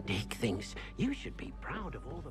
Dick thinks you should be proud of all the...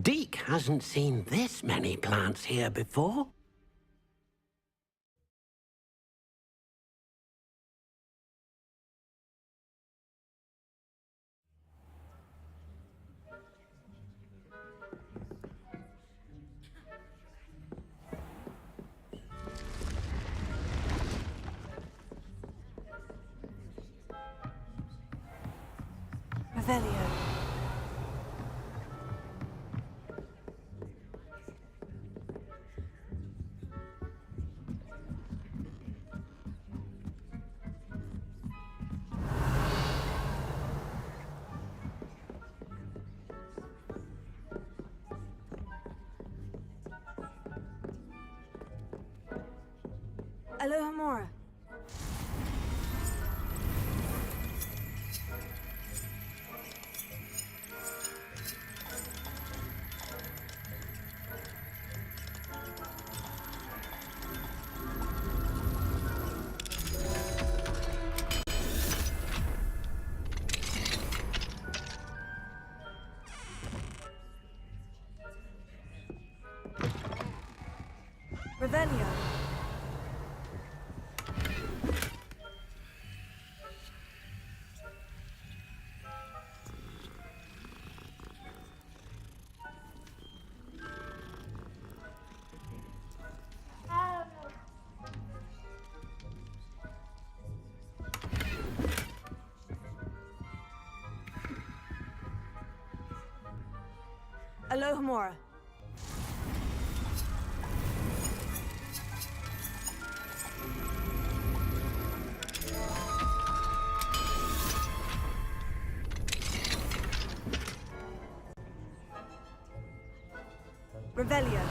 Deke hasn't seen this many plants here before. Revelio. Alohomora. Revelio. Alohomora. Revelio.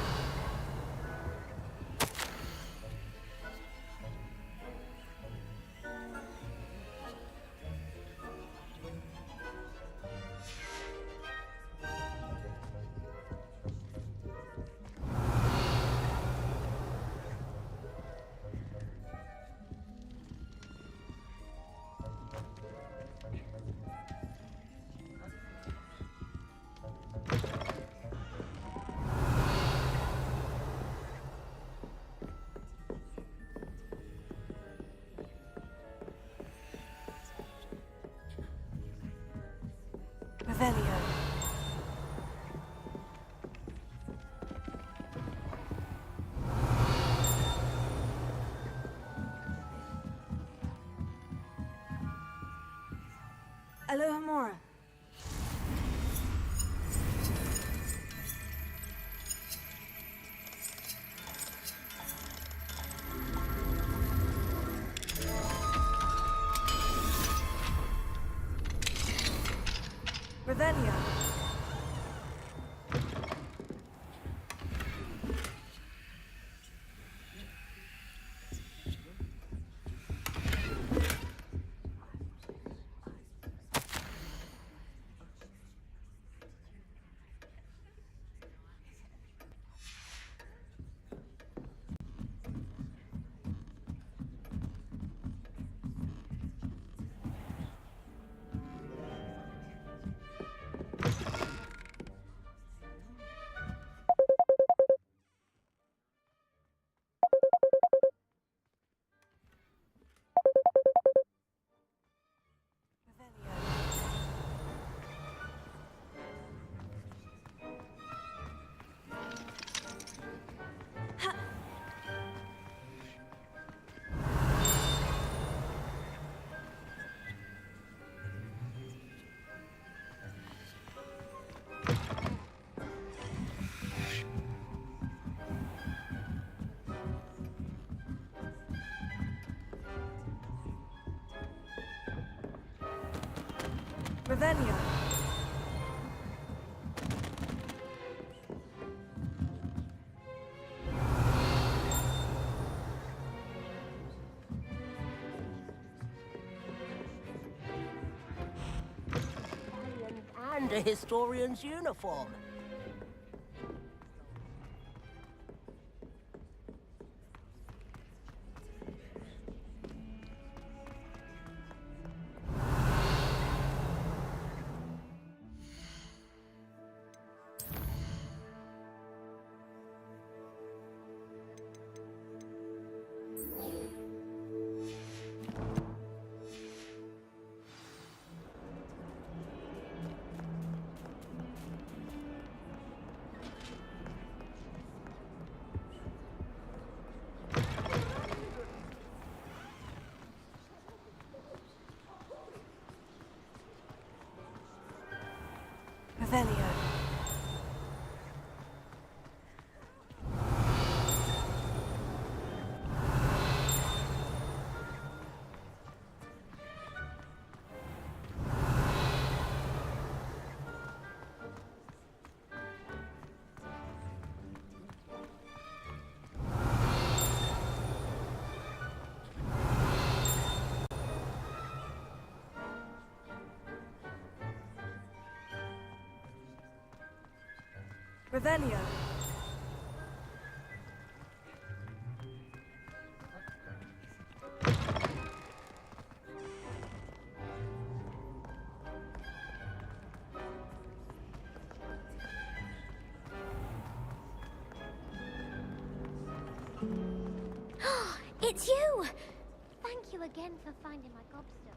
Revelio. Alohomora. Revelio. Revelio. And a historian's uniform. Revelio. Revelio. It's you! Thank you again for finding my gobstone.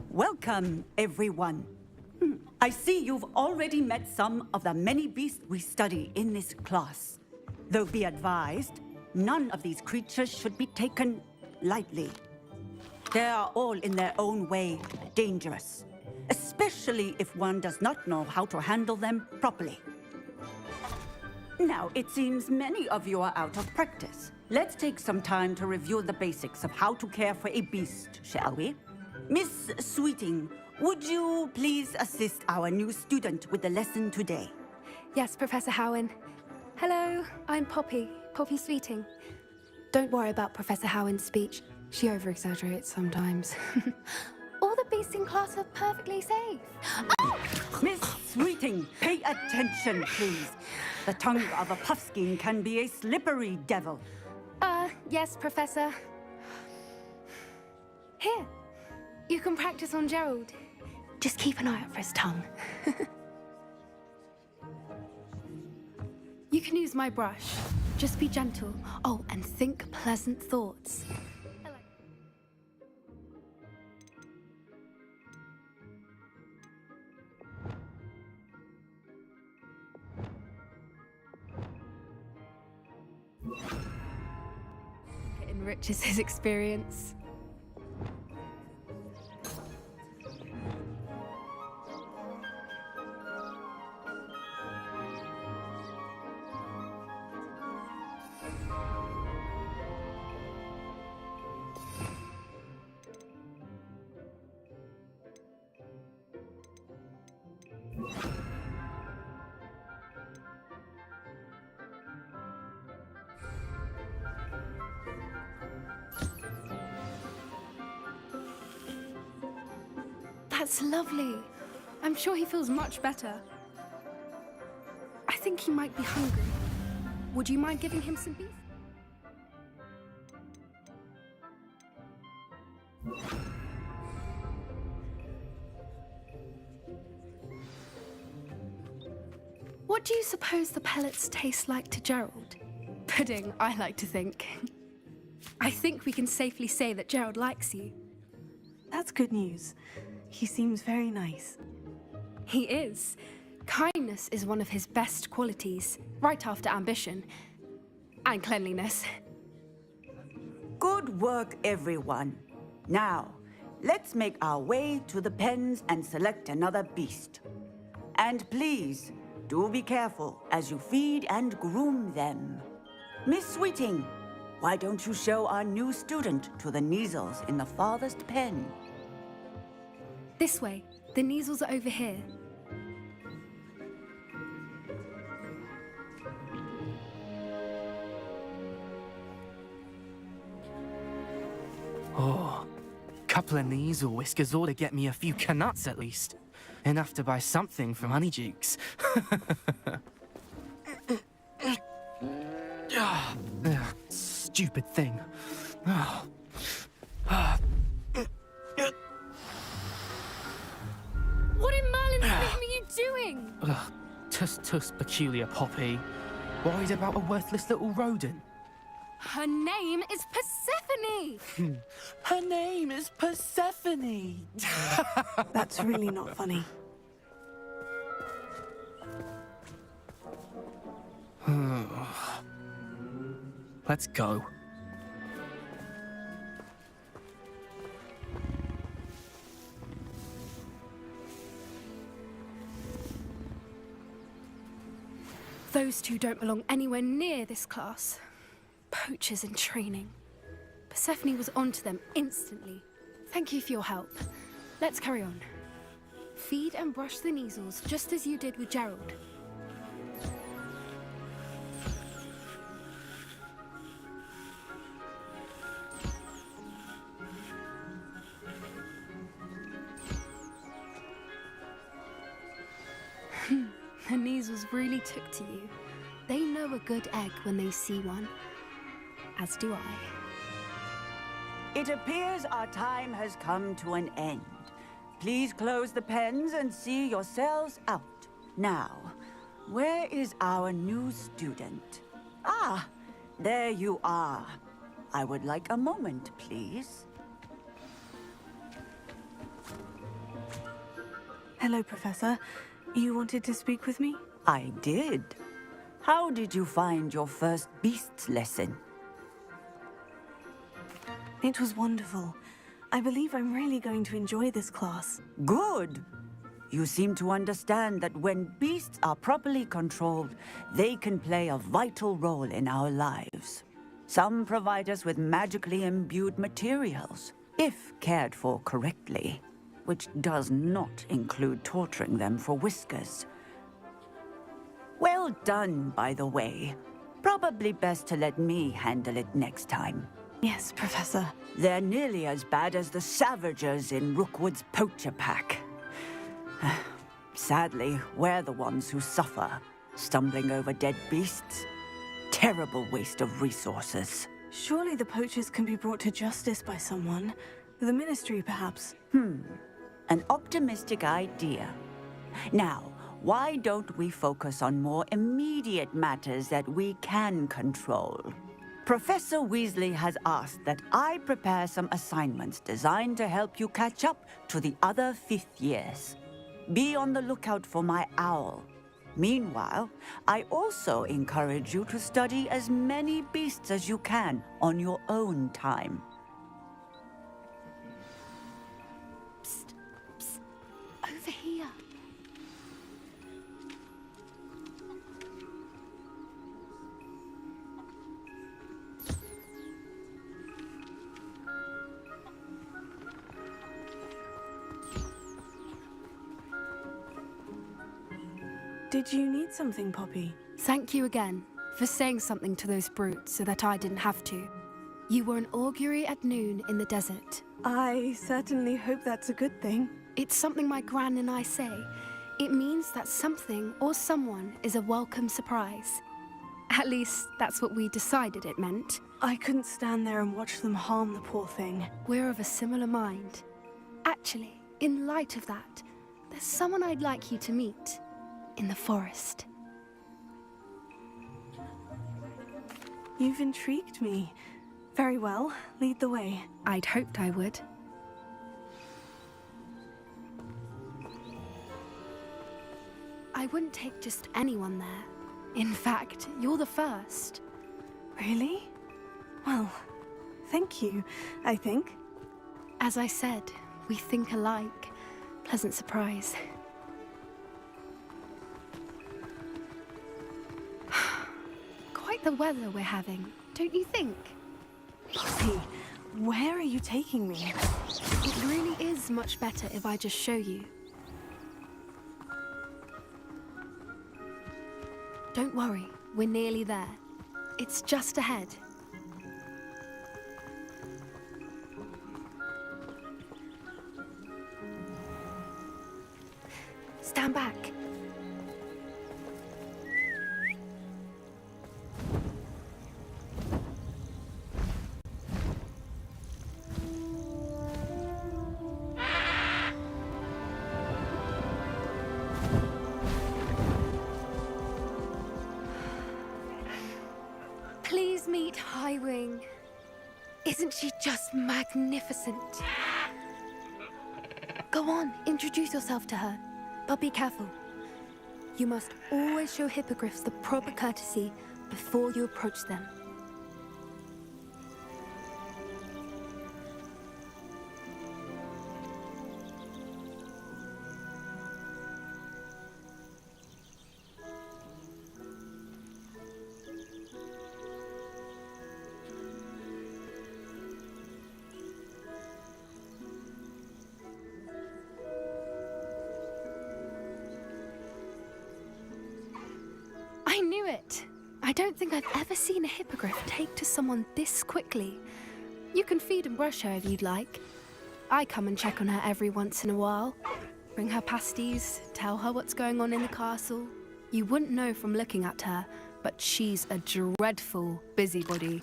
Welcome, everyone. I see you've already met some of the many beasts we study in this class. Though be advised, none of these creatures should be taken lightly. They are all in their own way dangerous, especially if one does not know how to handle them properly. Now, it seems many of you are out of practice. Let's take some time to review the basics of how to care for a beast, shall we? Miss Sweeting, would you please assist our new student with the lesson today? Yes, Professor Howen. Hello, I'm Poppy Sweeting. Don't worry about Professor Howen's speech. She over-exaggerates sometimes. All the beasts in class are perfectly safe. Miss Sweeting, pay attention, please. The tongue of a puffskein can be a slippery devil. Yes, Professor. Here, you can practice on Gerald. Just keep an eye out for his tongue. You can use my brush. Just be gentle. Oh, and think pleasant thoughts. It enriches his experience. That's lovely. I'm sure he feels much better. I think he might be hungry. Would you mind giving him some beef? What do you suppose the pellets taste like to Gerald? Pudding, I like to think. I think we can safely say that Gerald likes you. That's good news. He seems very nice. He is. Kindness is one of his best qualities, right after ambition. And cleanliness. Good work, everyone. Now, let's make our way to the pens and select another beast. And please, do be careful as you feed and groom them. Miss Sweeting, why don't you show our new student to the Neasels in the farthest pen? This way. The Neasels are over here. Oh, couple of Neasel whiskers ought to get me a few canuts at least. Enough to buy something from Honeydukes. Stupid thing. What in Merlin's name are you doing? Tuss, peculiar Poppy. Worried about a worthless little rodent. Her name is Persephone! Her name is Persephone! That's really not funny. Let's go. Those two don't belong anywhere near this class. Poachers in training. Persephone was onto them instantly. Thank you for your help. Let's carry on. Feed and brush the Neasels just as you did with Gerald. The Neasels really took to you. They know a good egg when they see one. As do I. It appears our time has come to an end. Please close the pens and see yourselves out. Now, where is our new student? Ah, there you are. I would like a moment, please. Hello, Professor. You wanted to speak with me? I did. How did you find your first beasts lesson? It was wonderful. I believe I'm really going to enjoy this class. Good. You seem to understand that when beasts are properly controlled, they can play a vital role in our lives. Some provide us with magically imbued materials, if cared for correctly, which does not include torturing them for whiskers. Well done, by the way. Probably best to let me handle it next time. Yes, Professor. They're nearly as bad as the Savagers in Rookwood's poacher pack. Sadly, we're the ones who suffer, stumbling over dead beasts. Terrible waste of resources. Surely the poachers can be brought to justice by someone. The Ministry, perhaps. An optimistic idea. Now, why don't we focus on more immediate matters that we can control? Professor Weasley has asked that I prepare some assignments designed to help you catch up to the other 5th years. Be on the lookout for my owl. Meanwhile, I also encourage you to study as many beasts as you can on your own time. Psst, psst. Over here. Did you need something, Poppy? Thank you again for saying something to those brutes so that I didn't have to. You were an augury at noon in the desert. I certainly hope that's a good thing. It's something my gran and I say. It means that something or someone is a welcome surprise. At least, that's what we decided it meant. I couldn't stand there and watch them harm the poor thing. We're of a similar mind. Actually, in light of that, there's someone I'd like you to meet. In the forest. You've intrigued me. Very well, lead the way. I'd hoped I would. I wouldn't take just anyone there. In fact, you're the first. Really? Well, thank you, I think. As I said, we think alike. Pleasant surprise. Quite the weather we're having, don't you think? Poppy, where are you taking me? It really is much better if I just show you. Don't worry, we're nearly there. It's just ahead. Stand back. Please meet Highwing. Isn't she just magnificent? Go on, introduce yourself to her. But be careful. You must always show hippogriffs the proper courtesy before you approach them. I knew it! I don't think I've ever seen a hippogriff take to someone this quickly. You can feed and brush her if you'd like. I come and check on her every once in a while. Bring her pasties, tell her what's going on in the castle. You wouldn't know from looking at her, but she's a dreadful busybody.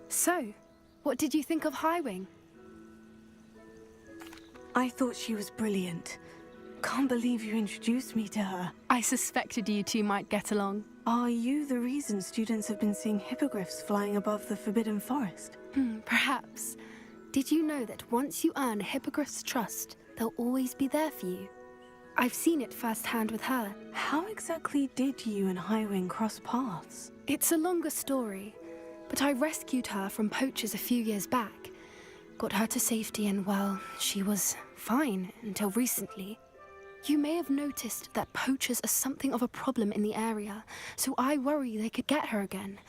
So, what did you think of Highwing? I thought she was brilliant. Can't believe you introduced me to her. I suspected you two might get along. Are you the reason students have been seeing hippogriffs flying above the Forbidden Forest? Perhaps. Did you know that once you earn a hippogriff's trust, they'll always be there for you? I've seen it firsthand with her. How exactly did you and Highwing cross paths? It's a longer story, but I rescued her from poachers a few years back. Got her to safety and, well, she was fine until recently. You may have noticed that poachers are something of a problem in the area, so I worry they could get her again.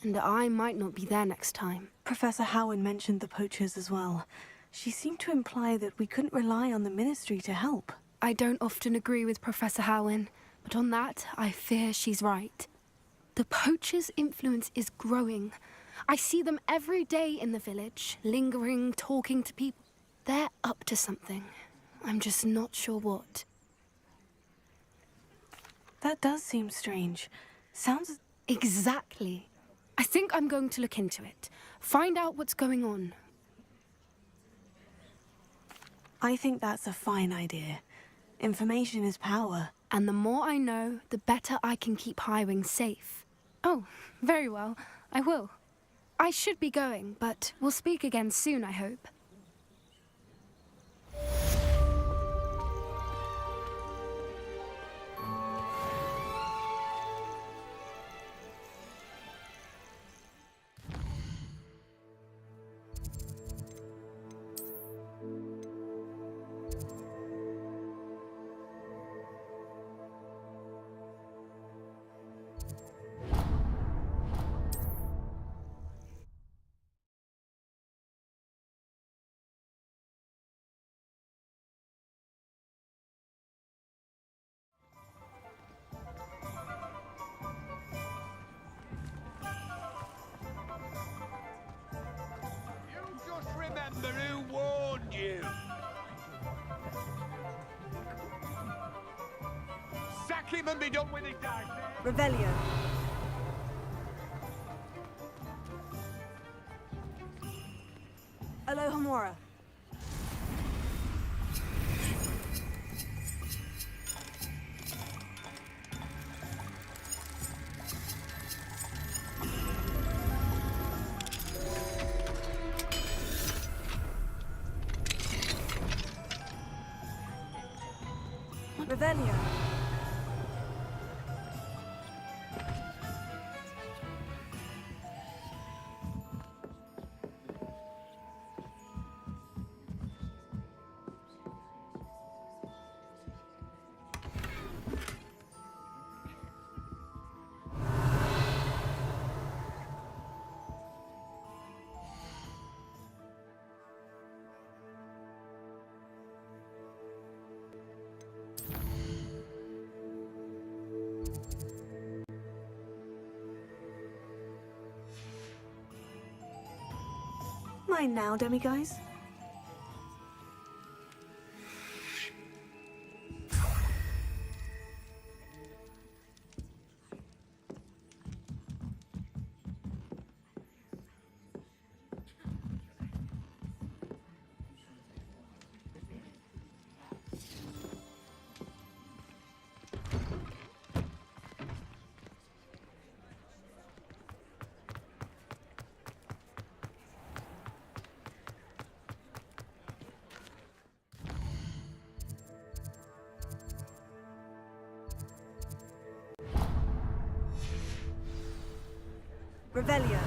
And I might not be there next time. Professor Howin mentioned the poachers as well. She seemed to imply that we couldn't rely on the Ministry to help. I don't often agree with Professor Howin, but on that, I fear she's right. The poachers' influence is growing. I see them every day in the village, lingering, talking to people. They're up to something. I'm just not sure what. That does seem strange. Sounds... Exactly. I think I'm going to look into it. Find out what's going on. I think that's a fine idea. Information is power. And the more I know, the better I can keep Highwing safe. Oh, very well. I will. I should be going, but we'll speak again soon, I hope. Remember who warned you? Sack him and be done with it, guys. Revelio. Alohomora. Revelio. Mine now, demiguise. Revelio.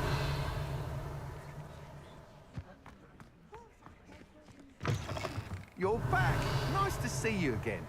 You're back. Nice to see you again.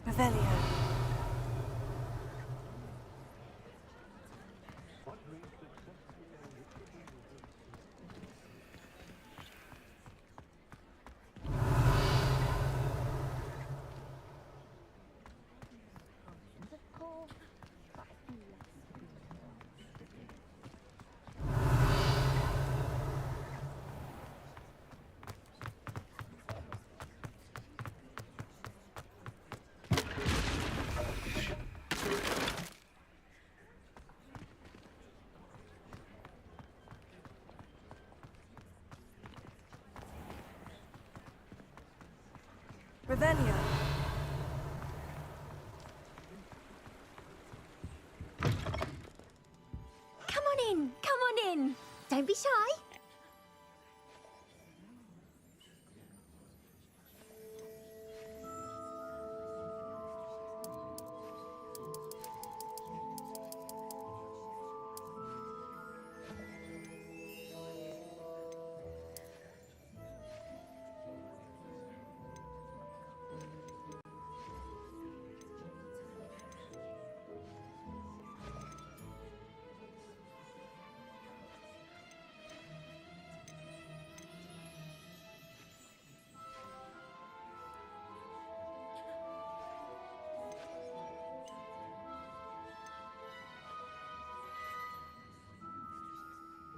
Revelio. Revelio. Come on in, come on in. Don't be shy.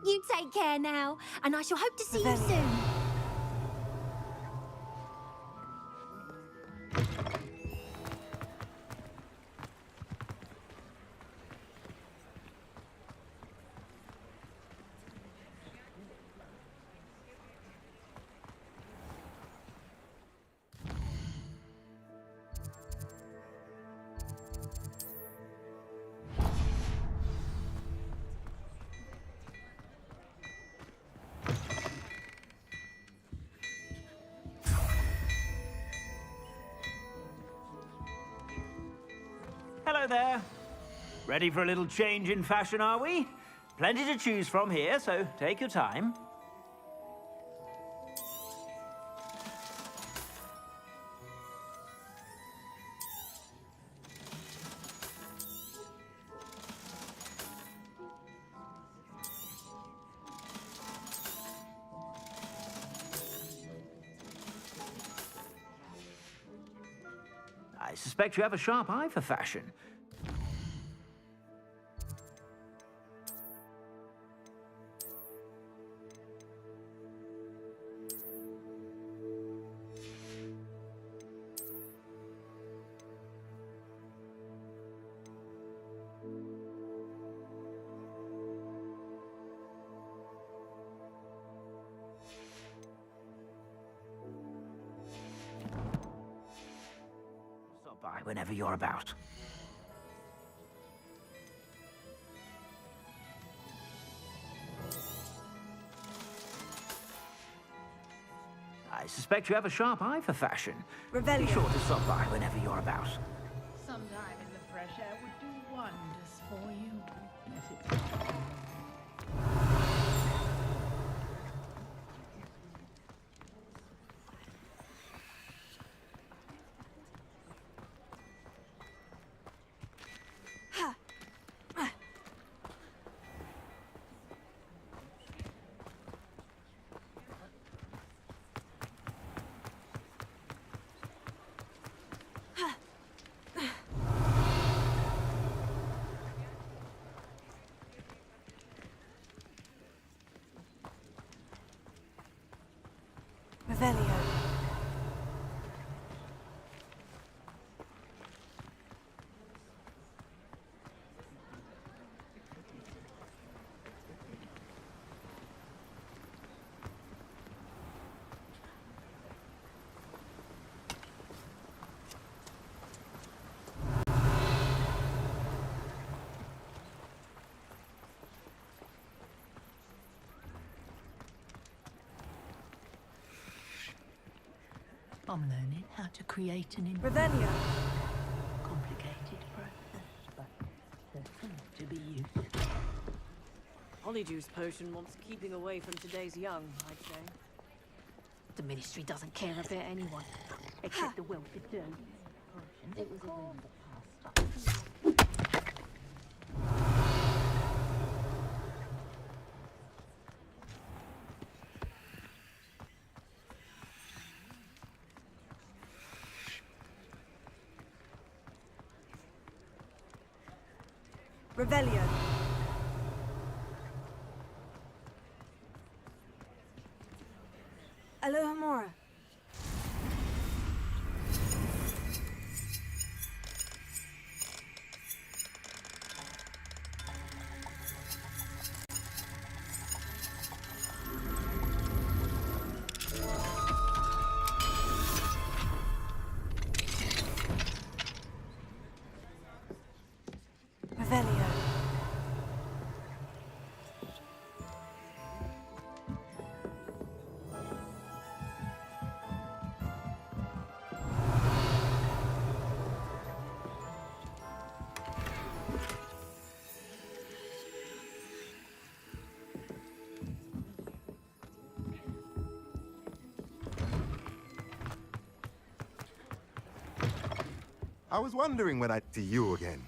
You take care now, and I shall hope to see you soon. Hello there. Ready for a little change in fashion, are we? Plenty to choose from here, so take your time. I suspect you have a sharp eye for fashion. Stop by whenever you're about. I suspect you have a sharp eye for fashion. Revelio. Be sure to stop by whenever you're about. Sometime in the fresh air would do wonders for you. Yes, it's... Revelio. I'm learning how to create an Revelio. complicated process, but certain to be used. Polyjuice potion wants keeping away from today's young, I'd say. The Ministry doesn't care a bit anyone, except the well-to-do. It was in the past. Revelio. Alohomora. Revelio. I was wondering when I'd see you again.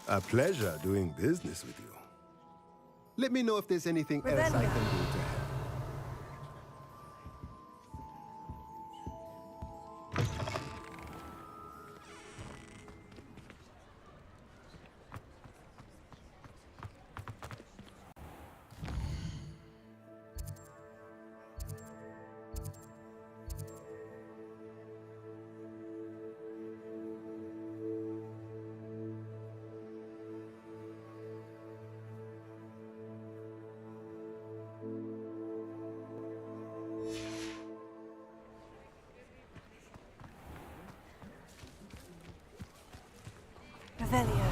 A pleasure doing business with you. Let me know if there's anything else I can do to help. Revelio.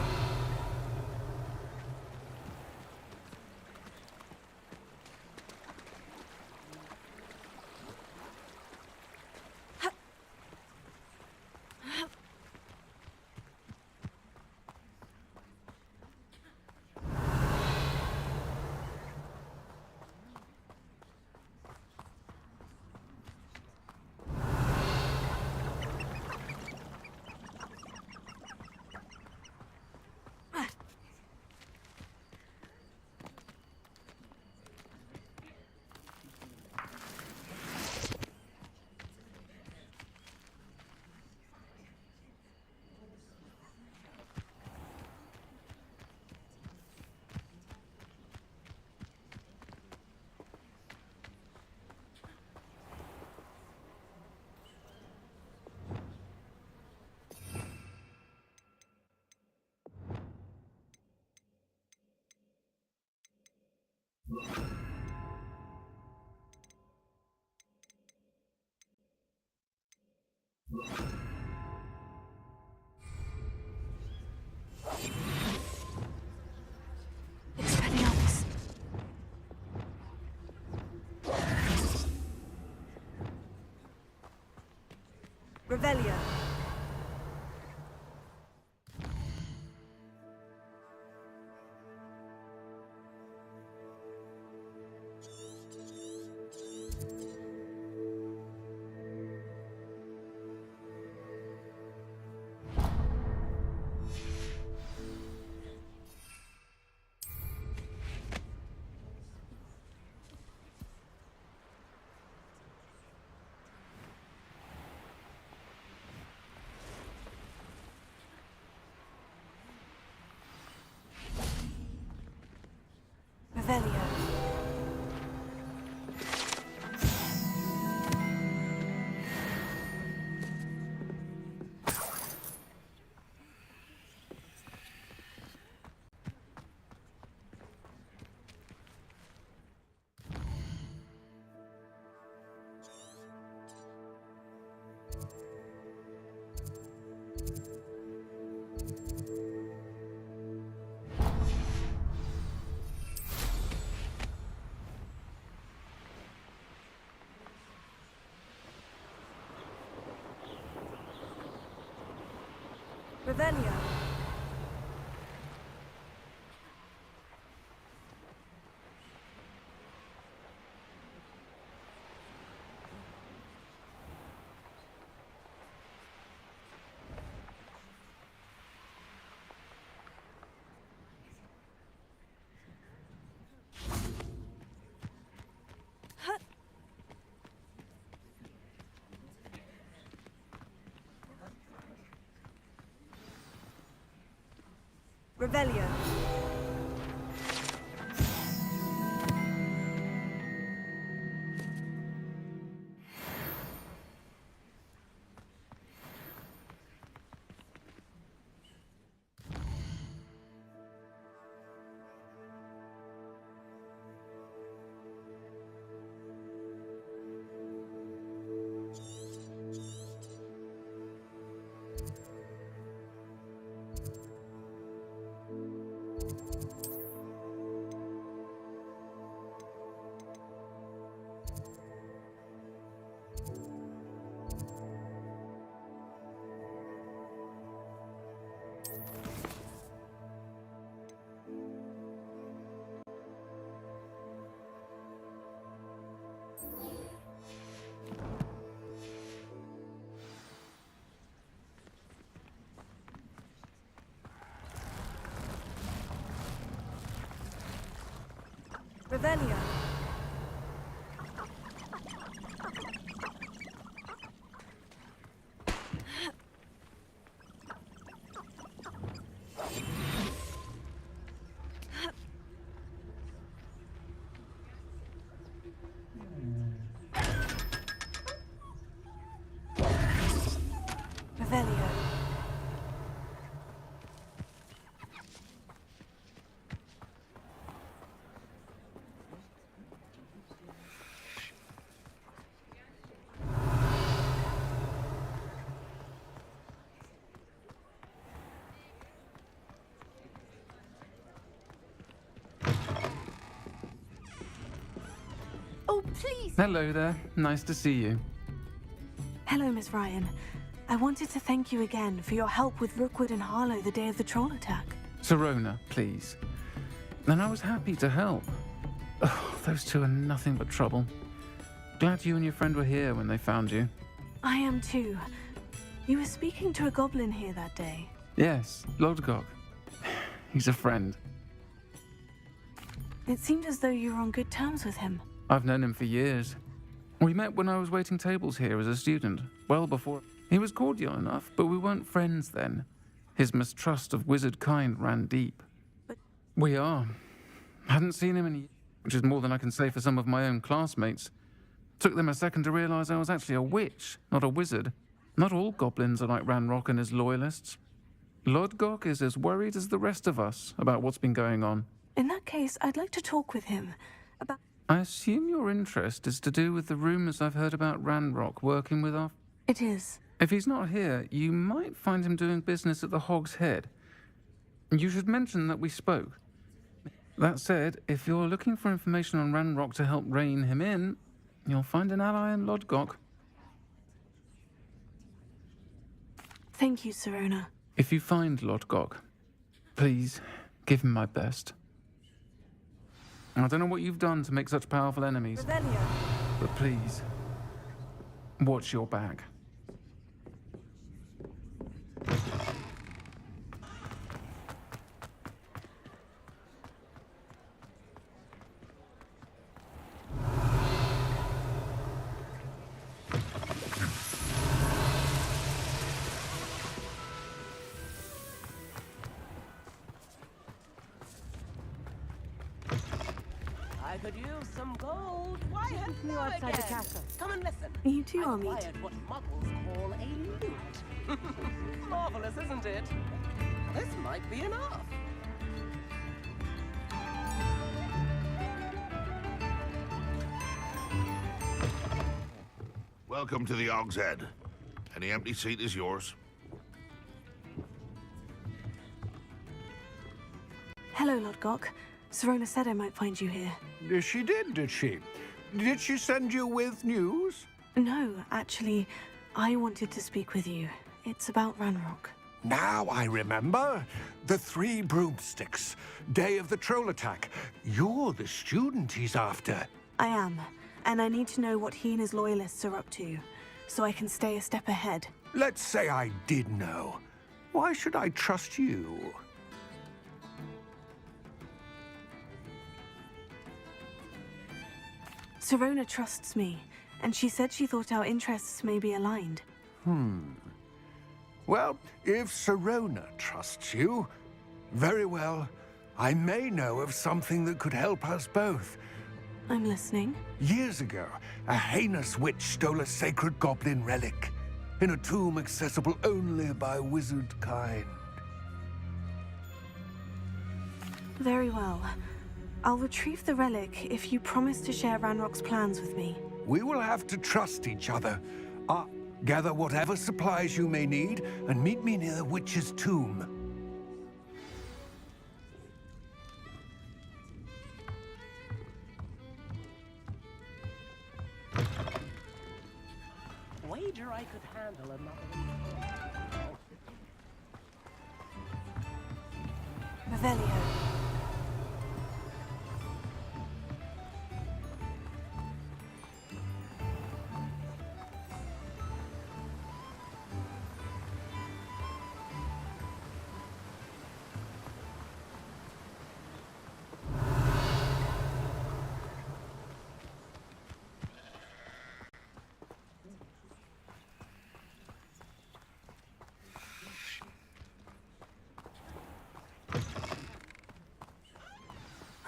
Expelliarmus. Revelio. Revelio. Revelio. Revelio. Revelio. Revelio. Oh, please! Hello there. Nice to see you. Hello, Miss Ryan. I wanted to thank you again for your help with Rookwood and Harlow the day of the troll attack. Serona, please. And I was happy to help. Oh, those two are nothing but trouble. Glad you and your friend were here when they found you. I am too. You were speaking to a goblin here that day. Yes, Lodgok. He's a friend. It seemed as though you were on good terms with him. I've known him for years. We met when I was waiting tables here as a student, well before. He was cordial enough, but we weren't friends then. His mistrust of wizard kind ran deep. But we are. Hadn't seen him in years, which is more than I can say for some of my own classmates. Took them a second to realize I was actually a witch, not a wizard. Not all goblins are like Ranrock and his loyalists. Lodgok is as worried as the rest of us about what's been going on. in that case, I'd like to talk with him about... I assume your interest is to do with the rumors I've heard about Ranrock working with our... It is. If he's not here, you might find him doing business at the Hog's Head. You should mention that we spoke. That said, if you're looking for information on Ranrock to help rein him in, you'll find an ally in Lodgok. Thank you, Serona. If you find Lodgok, please give him my best. I don't know what you've done to make such powerful enemies, Revelio. but please, watch your back. I could use some gold. Why help you outside the castle? Come and listen. You too, I've Amit. acquired what muggles call a lute. Marvelous, isn't it? This might be enough. Welcome to the Hog's Head. Any empty seat is yours. Hello, Lodgok. Serona said I might find you here. She did she? Did she send you with news? No, actually, I wanted to speak with you. It's about Ranrock. Now I remember. The 3 broomsticks. Day of the troll attack. You're the student he's after. I am, and I need to know what he and his loyalists are up to, so I can stay a step ahead. Let's say I did know. Why should I trust you? Serona trusts me, and she said she thought our interests may be aligned. Well, if Serona trusts you, very well. I may know of something that could help us both. I'm listening. Years ago, a heinous witch stole a sacred goblin relic in a tomb accessible only by wizard kind. Very well. I'll retrieve the relic if you promise to share Ranrock's plans with me. We will have to trust each other. Gather whatever supplies you may need and meet me near the witch's tomb. Wager I could handle another. Revelio.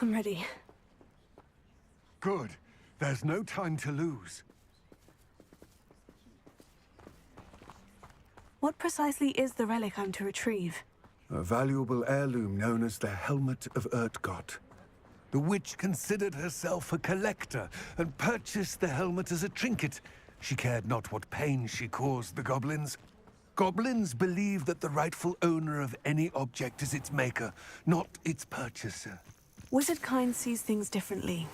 I'm ready. Good. There's no time to lose. What precisely is the relic I'm to retrieve? A valuable heirloom known as the Helmet of Urtgott. The witch considered herself a collector and purchased the helmet as a trinket. She cared not what pain she caused the goblins. Goblins believe that the rightful owner of any object is its maker, not its purchaser. Wizard kind sees things differently.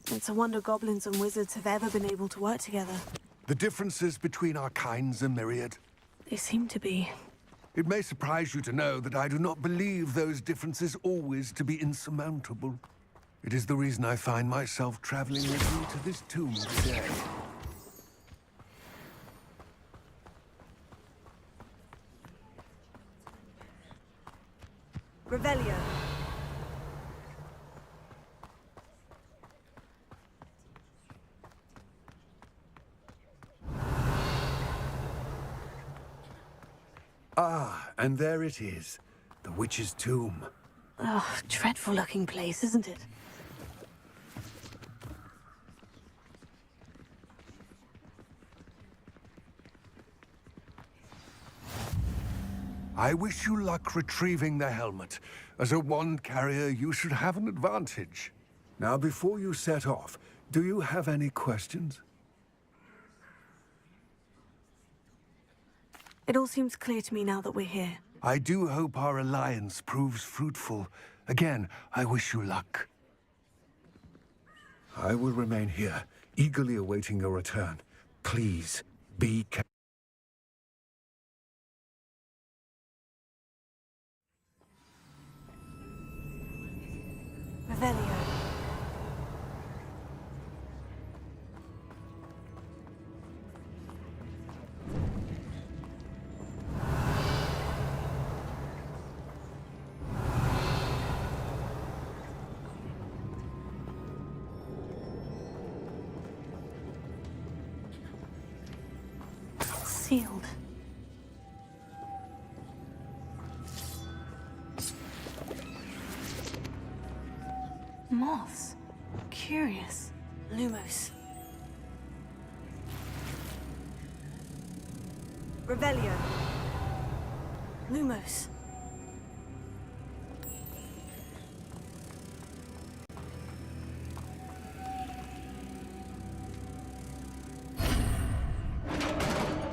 It's a wonder goblins and wizards have ever been able to work together. The differences between our kinds are myriad. They seem to be. It may surprise you to know that I do not believe those differences always to be insurmountable. It is the reason I find myself traveling with you to this tomb today. Revelio. Ah, and there it is. The witch's tomb. Oh, dreadful looking place, isn't it? I wish you luck retrieving the helmet. As a wand carrier, you should have an advantage. Now, before you set off, do you have any questions? It all seems clear to me now that we're here. I do hope our alliance proves fruitful. Again, I wish you luck. I will remain here, eagerly awaiting your return. Please, be careful. Revelio. Sealed. Moths. Curious. Lumos. Revelio. Lumos.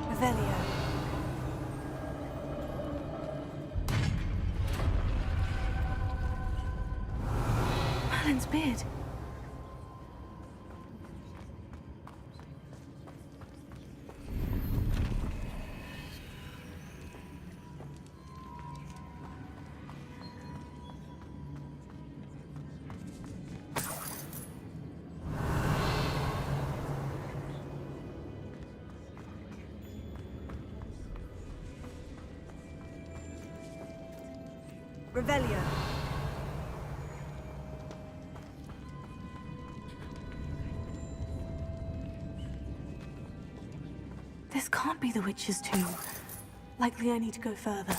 Revelio. Merlin's beard. Revelio. This can't be the witch's tomb. Likely I need to go further.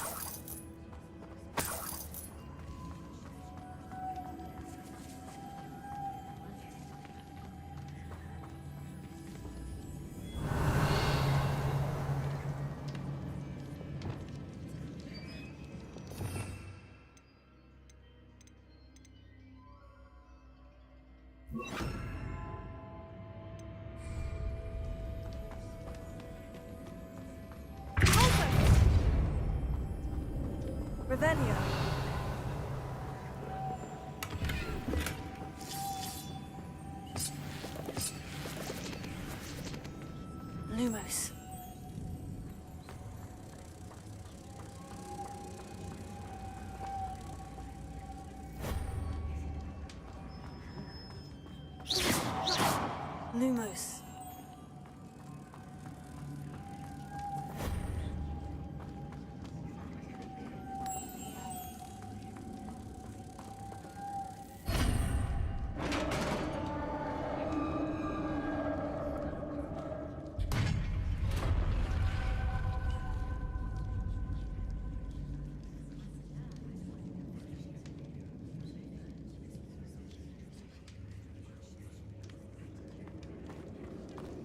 Revelio. Lumos. Lumos.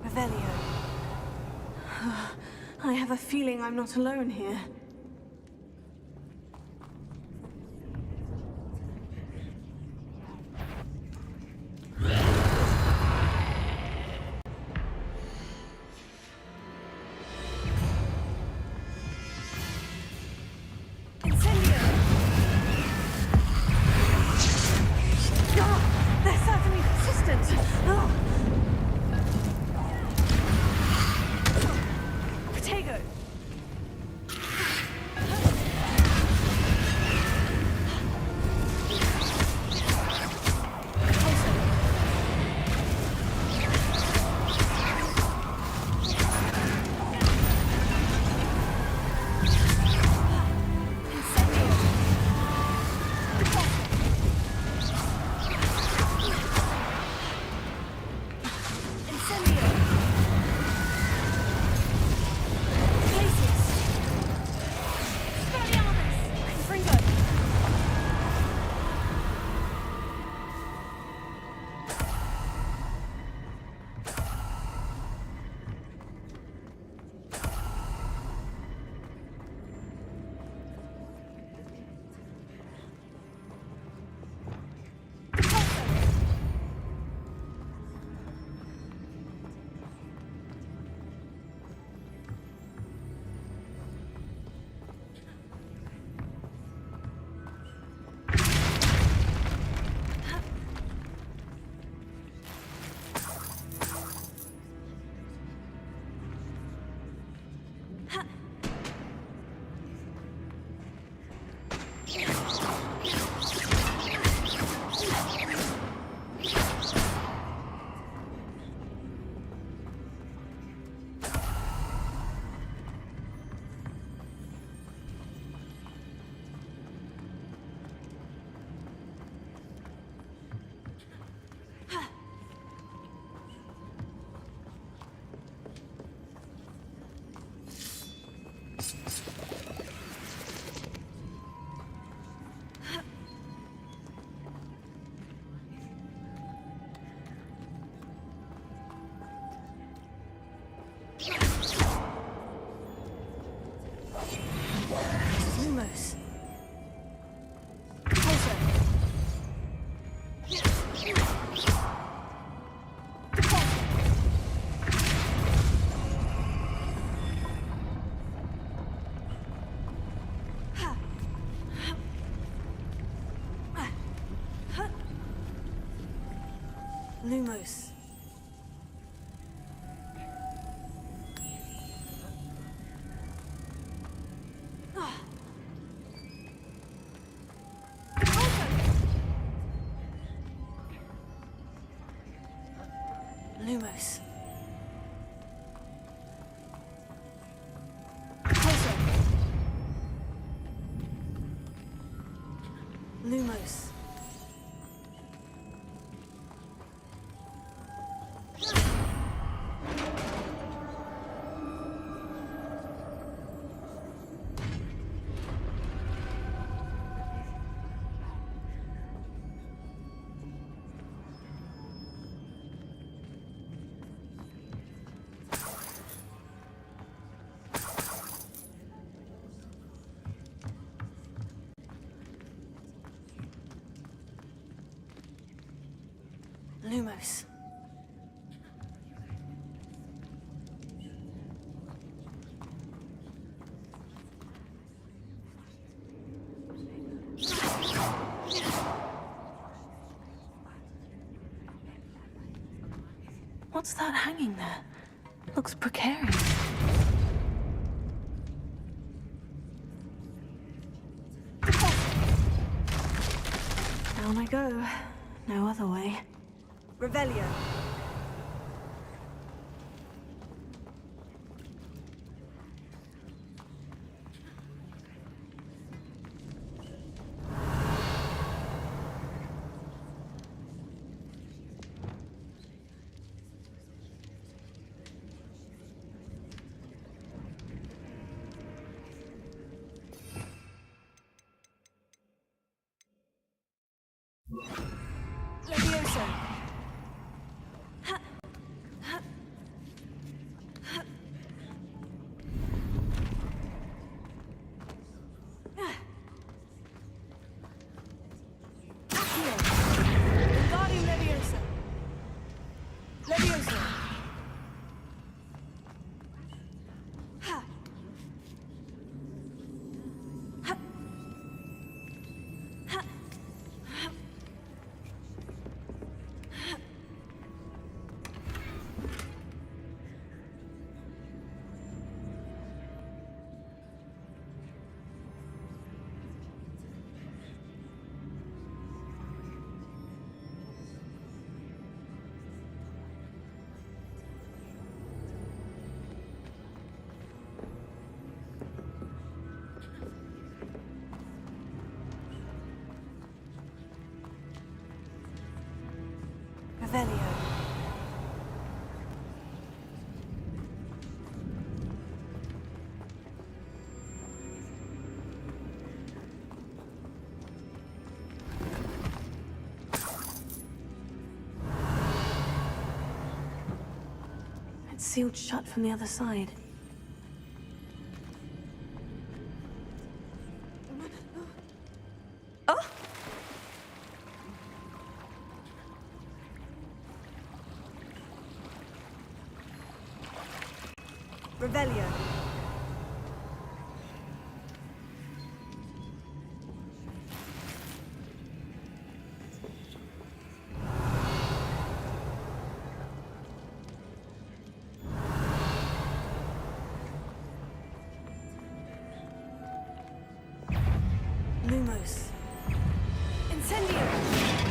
Revelio. I have a feeling I'm not alone here. Lumos. Lumos. Lumos. Lumos. What's that hanging there? Looks precarious. Down I go. No other way. Revelio. Levioso. It's sealed shut from the other side. Oh! Revelio. Lumos. Incendio!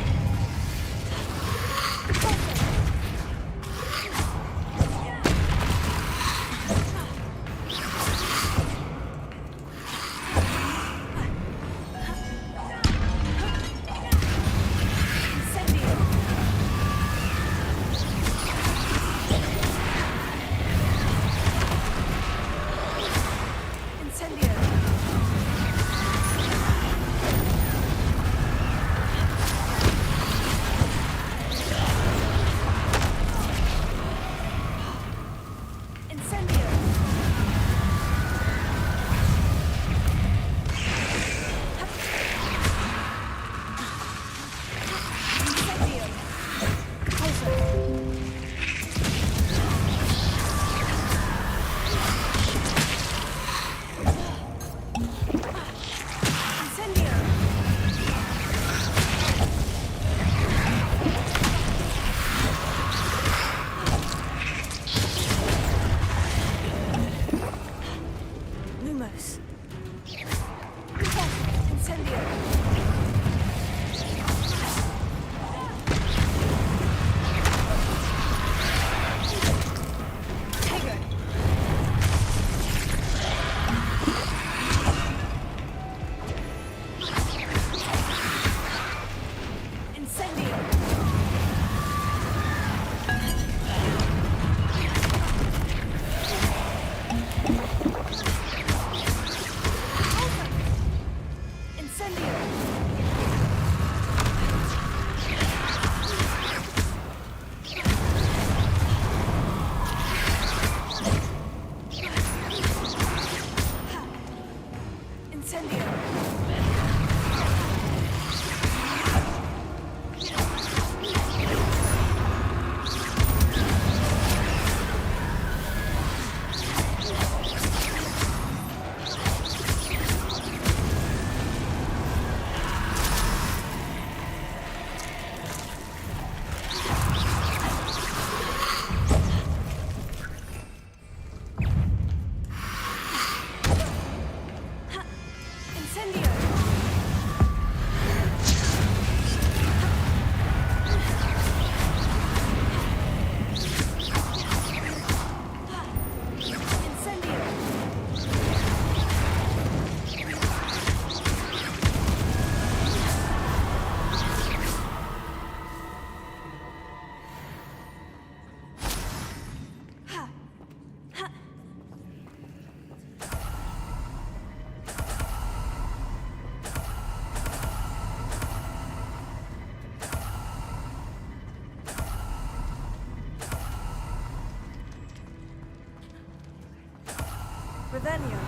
Revelio.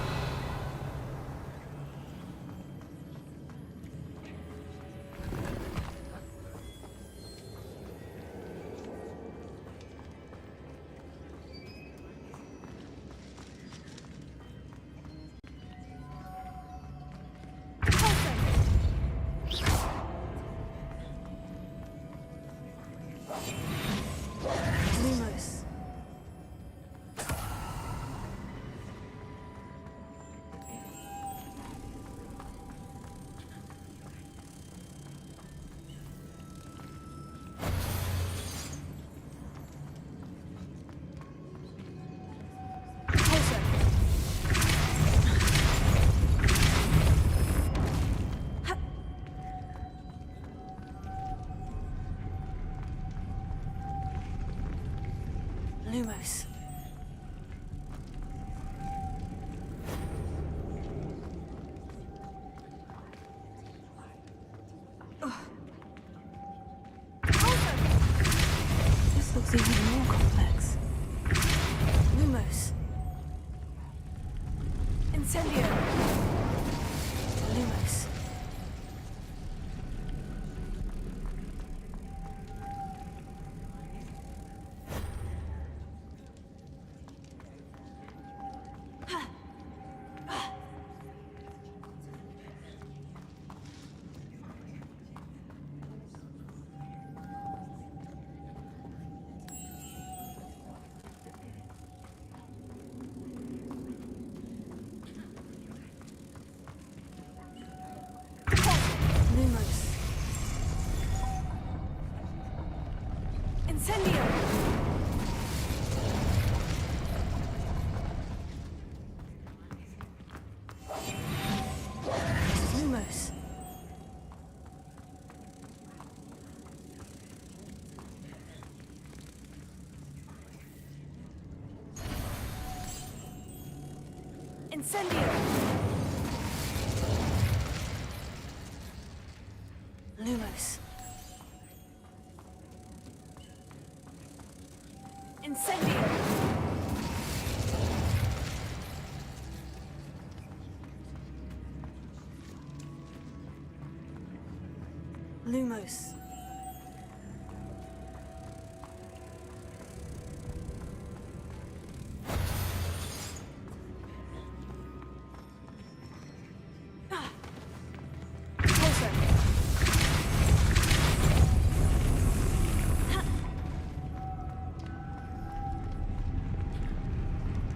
Lumos. Lumos. This looks even more complex. Incendio! Lumos. Incendio! Lumos. Incendio! Lumos. Incendio! Lumos.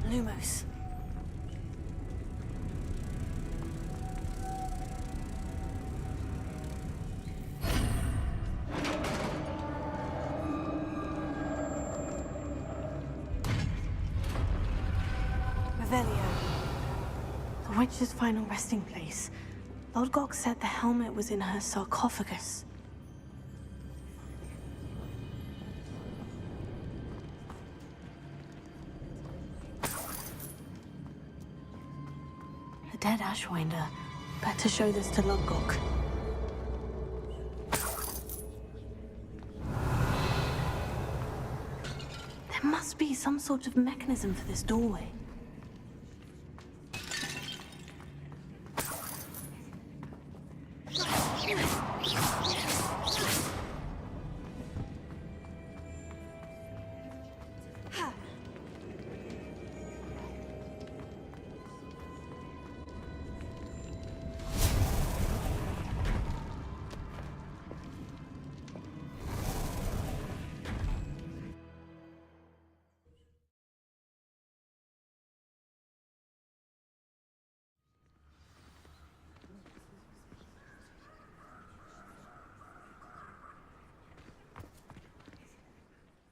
Lumos. Revelio. The witch's final resting place. Lord Gok said the helmet was in her sarcophagus. A dead Ashwinder. Better show this to Lord Gok. There must be some sort of mechanism for this doorway.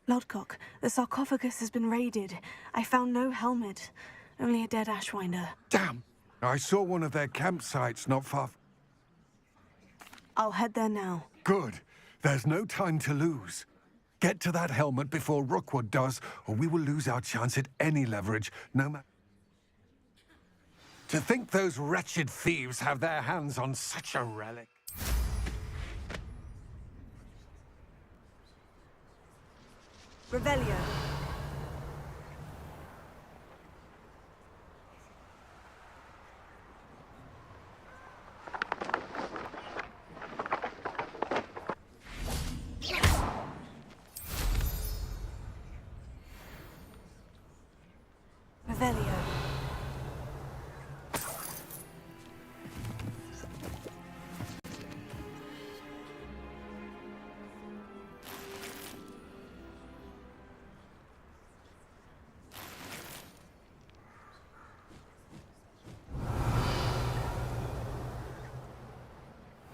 Lord Gok, the sarcophagus has been raided. I found no helmet, only a dead Ashwinder. Damn! I saw one of their campsites not far. I'll head there now. Good. There's no time to lose. Get to that helmet before Rookwood does, or we will lose our chance at any leverage, no matter. To think those wretched thieves have their hands on such a relic. Revelio. Revelio.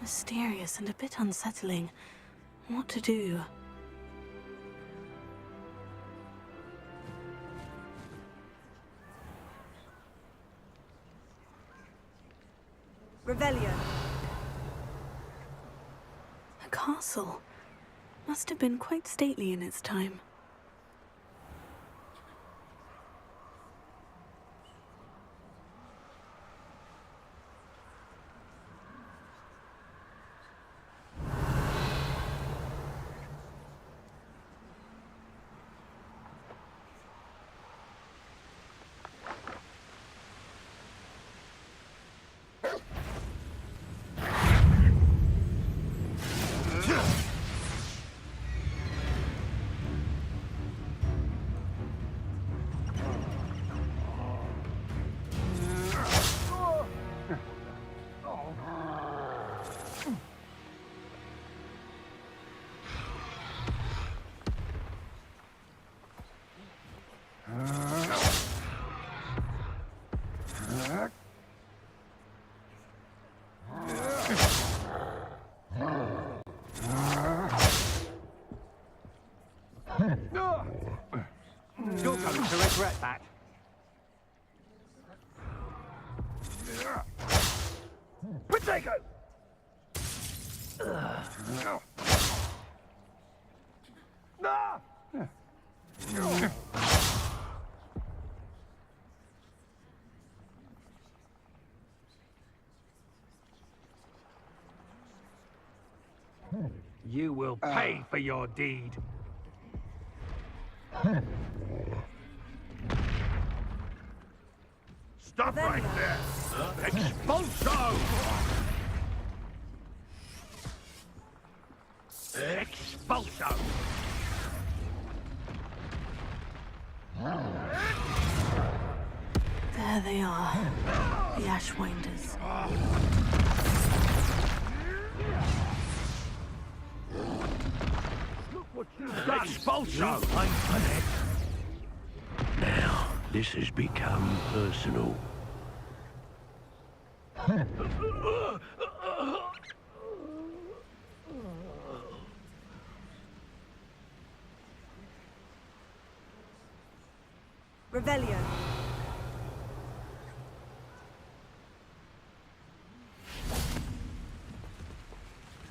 Mysterious and a bit unsettling. What to do? Revelio. A castle. Must have been quite stately in its time. You're going to regret that. Potato! You will pay for your deed. Stop right there! Expulso! Expulso! There they are, the Ashwinders. Expulso! Now, this has become personal. Revelio.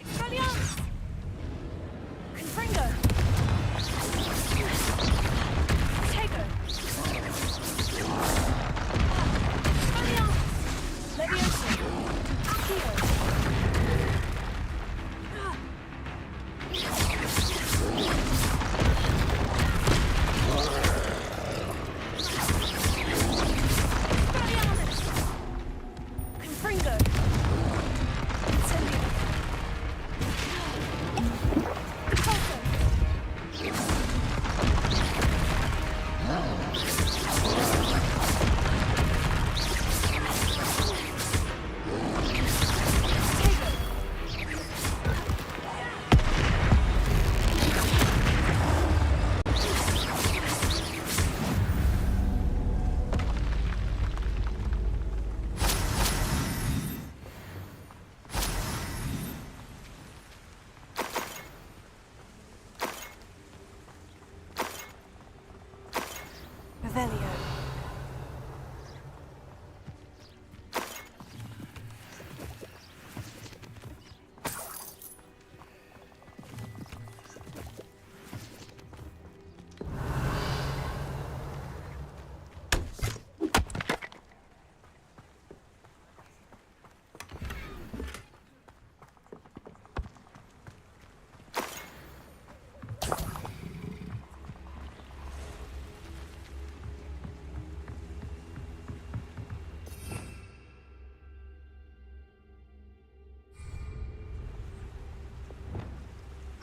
Expelliarmus! Confringo! Tego! Expelliarmus! Leviosa! Accio! Expelliarmus! Confringo! Incendio! Revelio.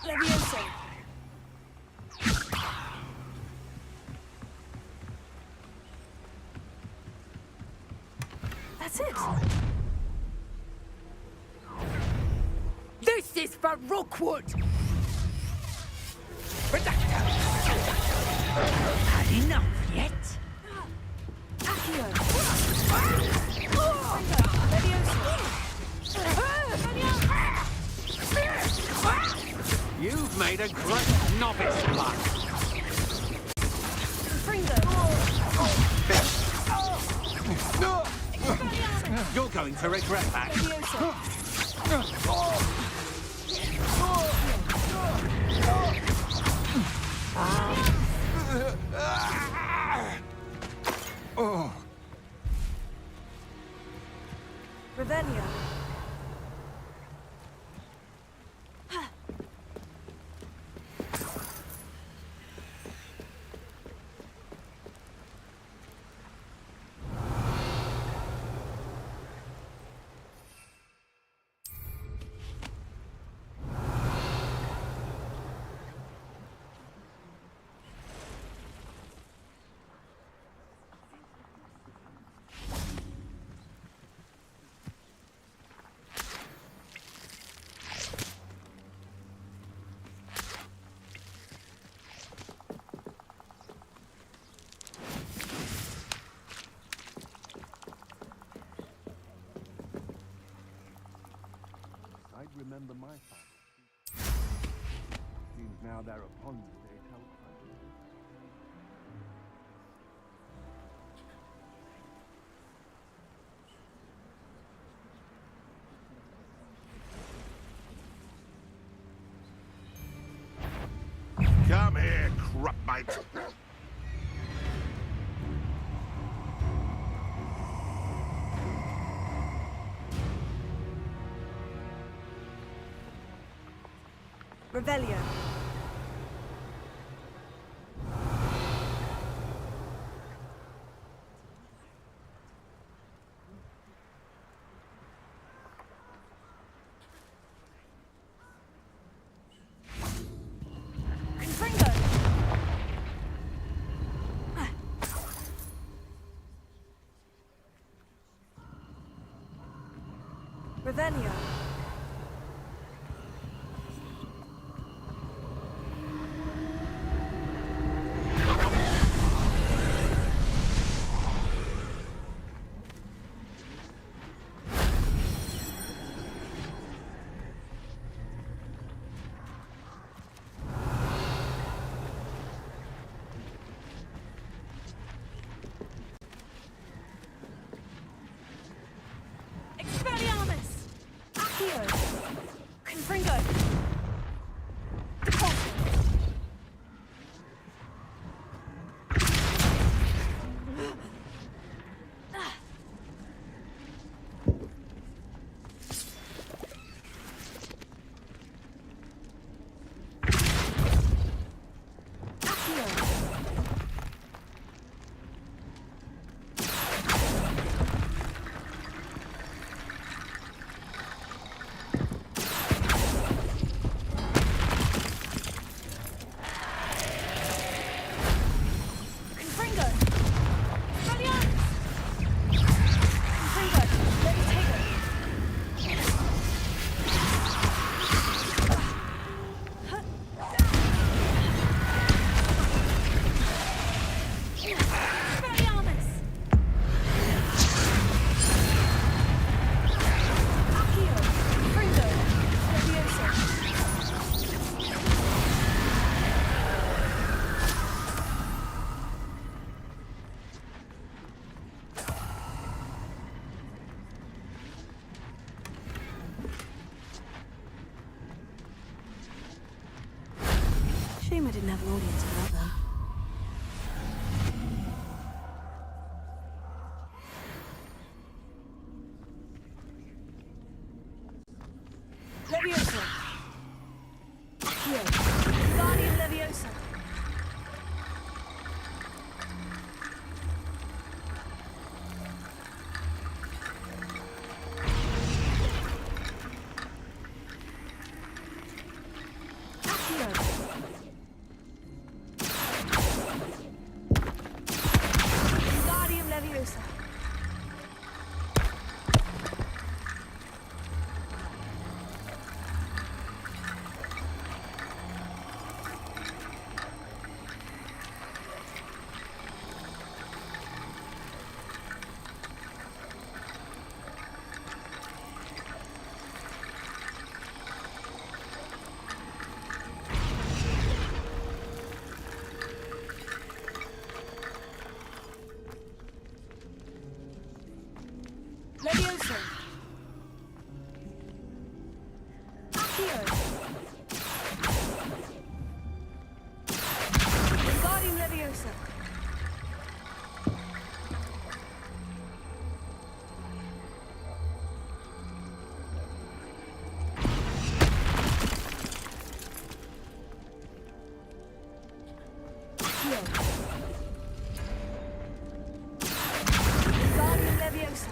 Leviosa. That's it. This is for Rookwood! Had enough yet? Accio. You've made a great novice class. Fringo. You're going to regret that. Revelio. remember my father. Seems now they're upon me, they tell Come here, crupmate. Revelio. Revelio. Expelliarmus! Accio! Confringo! Shame I didn't have an audience for that then. Leviosa! Accio! Guardian Leviosa! Guardian Leviosa! Leviosa! Accio! Guardian Leviosa! Accio! Guardian Leviosa!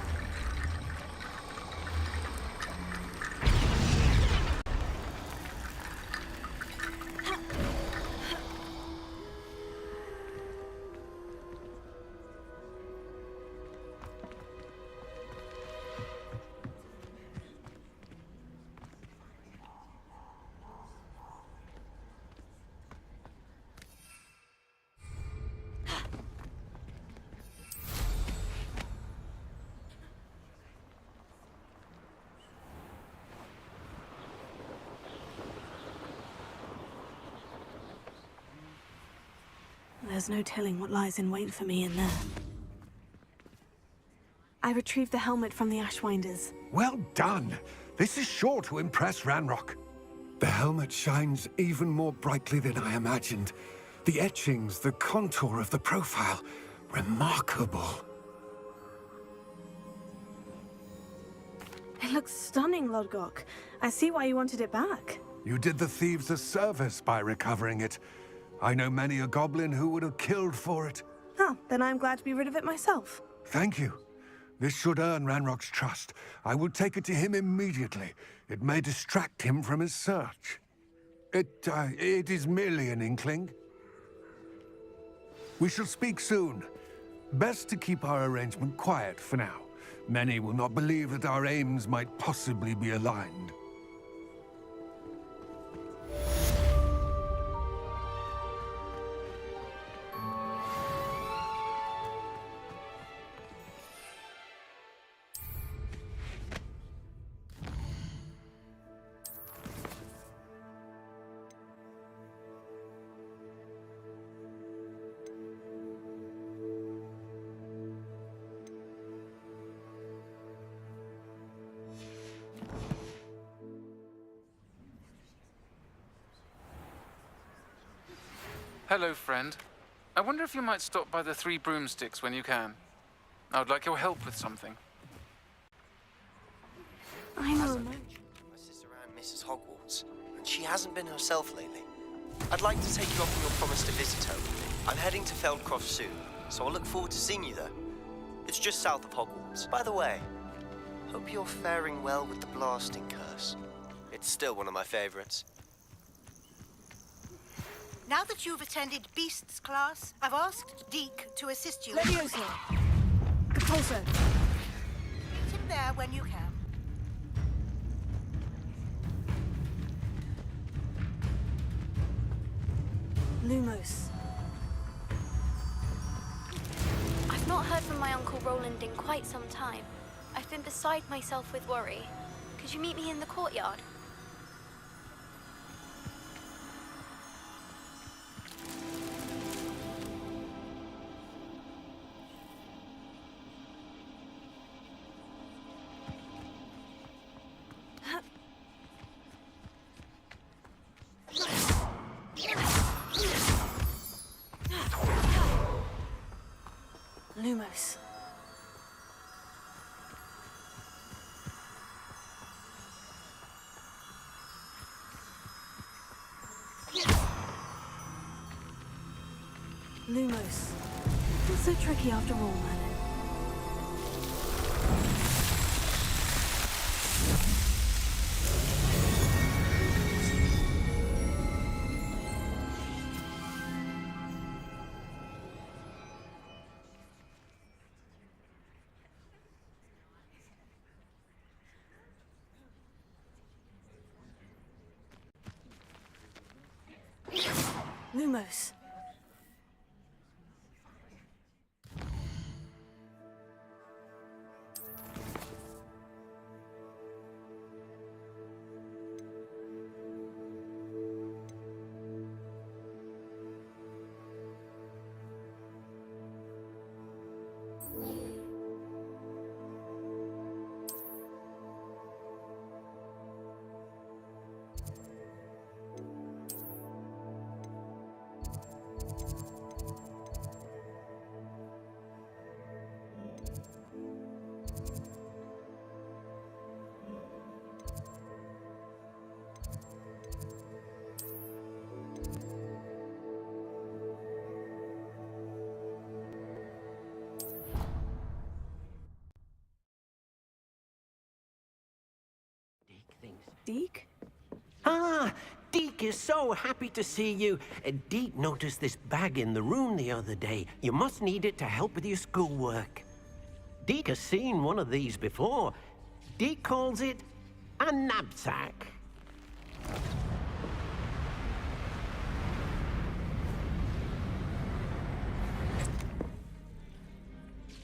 There's no telling what lies in wait for me in there. I retrieved the helmet from the Ashwinders. Well done. This is sure to impress Ranrock. The helmet shines even more brightly than I imagined. The etchings, the contour of the profile, remarkable. It looks stunning, Lodgok. I see why you wanted it back. You did the thieves a service by recovering it. I know many a goblin who would have killed for it. Oh, then I'm glad to be rid of it myself. Thank you. This should earn Ranrock's trust. I will take it to him immediately. It may distract him from his search. It is merely an inkling. We shall speak soon. Best to keep our arrangement quiet for now. Many will not believe that our aims might possibly be aligned. Hello, friend. I wonder if you might stop by the Three Broomsticks when you can. I would like your help with something. I know. My sister around Mrs. Hogwarts, and she hasn't been herself lately. I'd like to take you up on your promise to visit her. I'm heading to Feldcroft soon, so I'll look forward to seeing you there. It's just south of Hogwarts. By the way, hope you're faring well with the blasting curse. It's still one of my favorites. Now that you've attended Beasts class, I've asked Deke to assist you. Leviosa! Capulso! Meet him there when you can. Lumos. I've not heard from my Uncle Roland in quite some time. I've been beside myself with worry. Could you meet me in the courtyard? Lumos. Lumos. Not so tricky after all, Merlin. Lumos. Deke? Ah, Deke is so happy to see you. Deke noticed this bag in the room the other day. You must need it to help with your schoolwork. Deke has seen one of these before. Deke calls it a knapsack.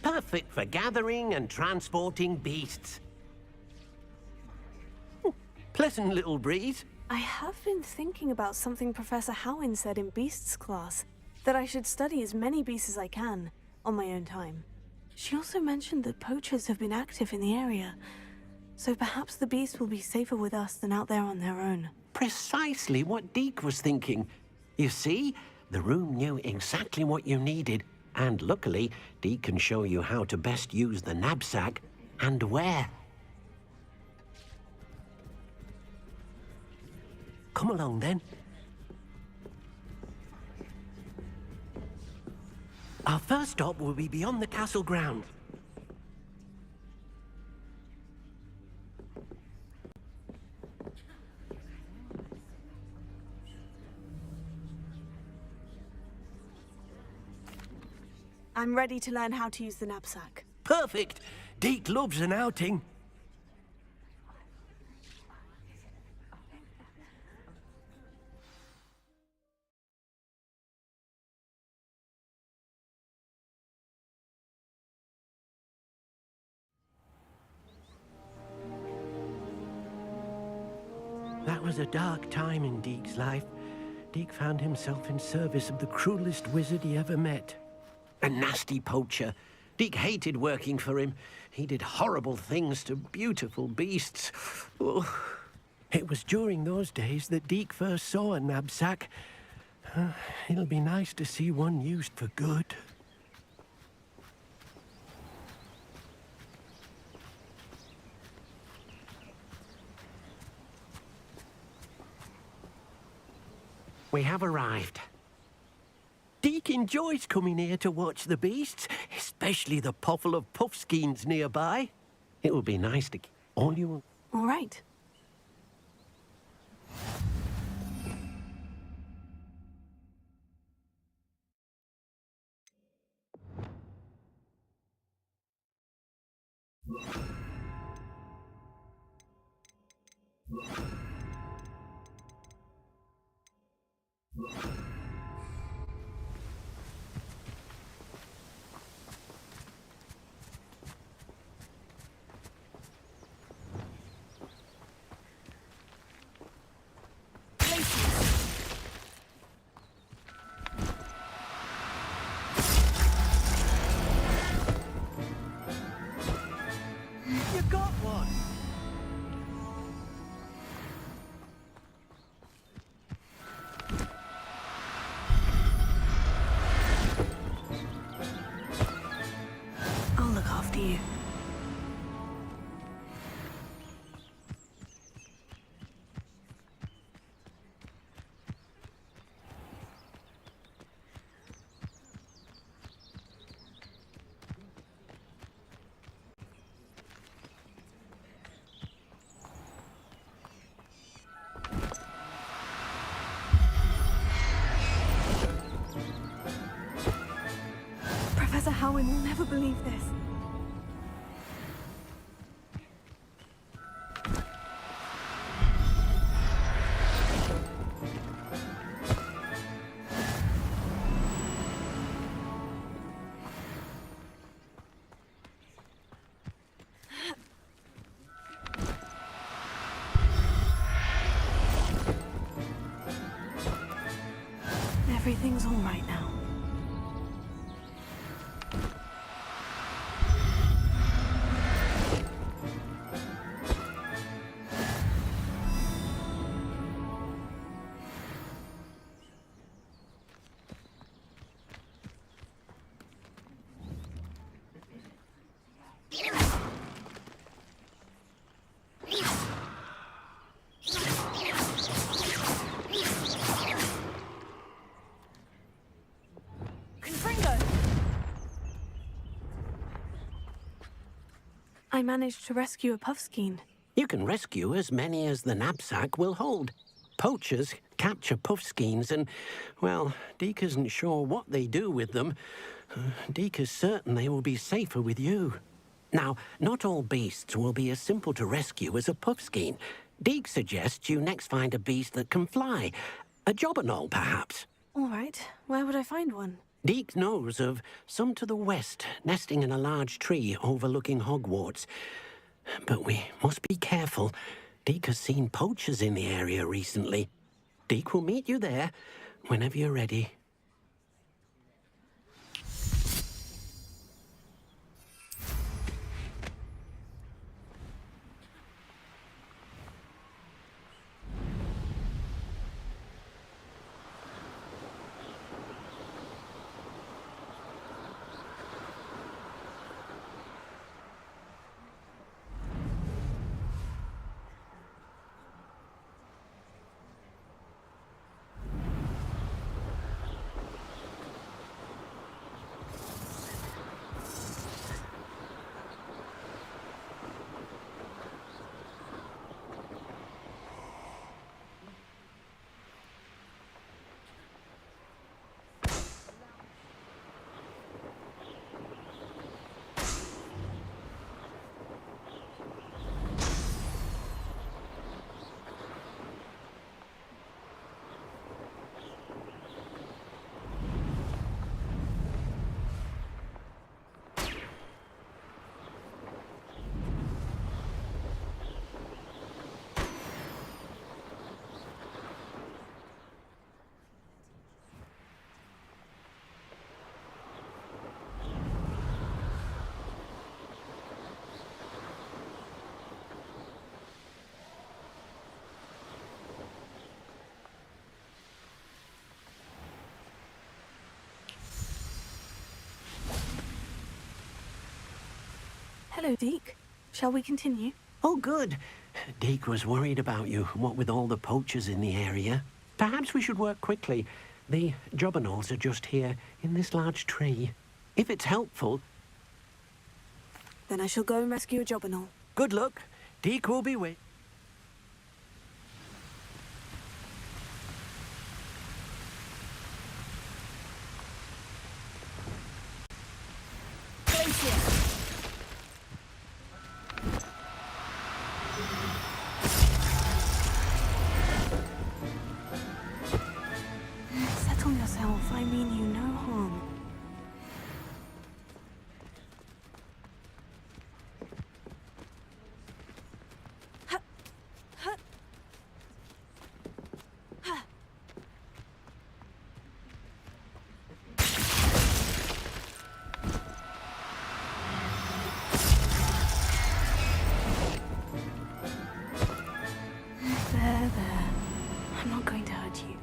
Perfect for gathering and transporting beasts. Pleasant little breeze. I have been thinking about something Professor Howin said in Beasts class. that I should study as many beasts as I can on my own time. She also mentioned that poachers have been active in the area, so perhaps the beasts will be safer with us than out there on their own. Precisely what Deke was thinking. You see, the room knew exactly what you needed, and luckily, Deke can show you how to best use the knapsack and where. Come along, then. Our first stop will be beyond the castle grounds. I'm ready to learn how to use the knapsack. Perfect! Deke loves an outing. That was a dark time in Deke's life. Deke found himself in service of the cruelest wizard he ever met. A nasty poacher. Deke hated working for him. He did horrible things to beautiful beasts. Oh. It was during those days that Deke first saw a knapsack. It'll be nice to see one used for good. We have arrived. Deke enjoys coming here to watch the beasts, especially the potful of puffskeins nearby. It will be nice to... All you... All right. You got one! I'll look after you. Professor Howin will never believe this. Everything's all right now. I managed to rescue a puffskein. You can rescue as many as the knapsack will hold. Poachers capture puffskeins and, well, Deke isn't sure what they do with them. Deke is certain they will be safer with you. Now, not all beasts will be as simple to rescue as a puffskein. Deke suggests you next find a beast that can fly. A jobberknoll, perhaps. All right. Where would I find one? Deke knows of some to the west, nesting in a large tree overlooking Hogwarts. But we must be careful. Deke has seen poachers in the area recently. Deke will meet you there whenever you're ready. Hello, Deke. Shall we continue? Oh, good. Deke was worried about you, what with all the poachers in the area. Perhaps we should work quickly. The jobberknolls are just here, in this large tree. If it's helpful... Then I shall go and rescue a jobberknoll. Good luck. Deke will be with... Settle yourself. I mean you no harm. There. I'm not going to hurt you.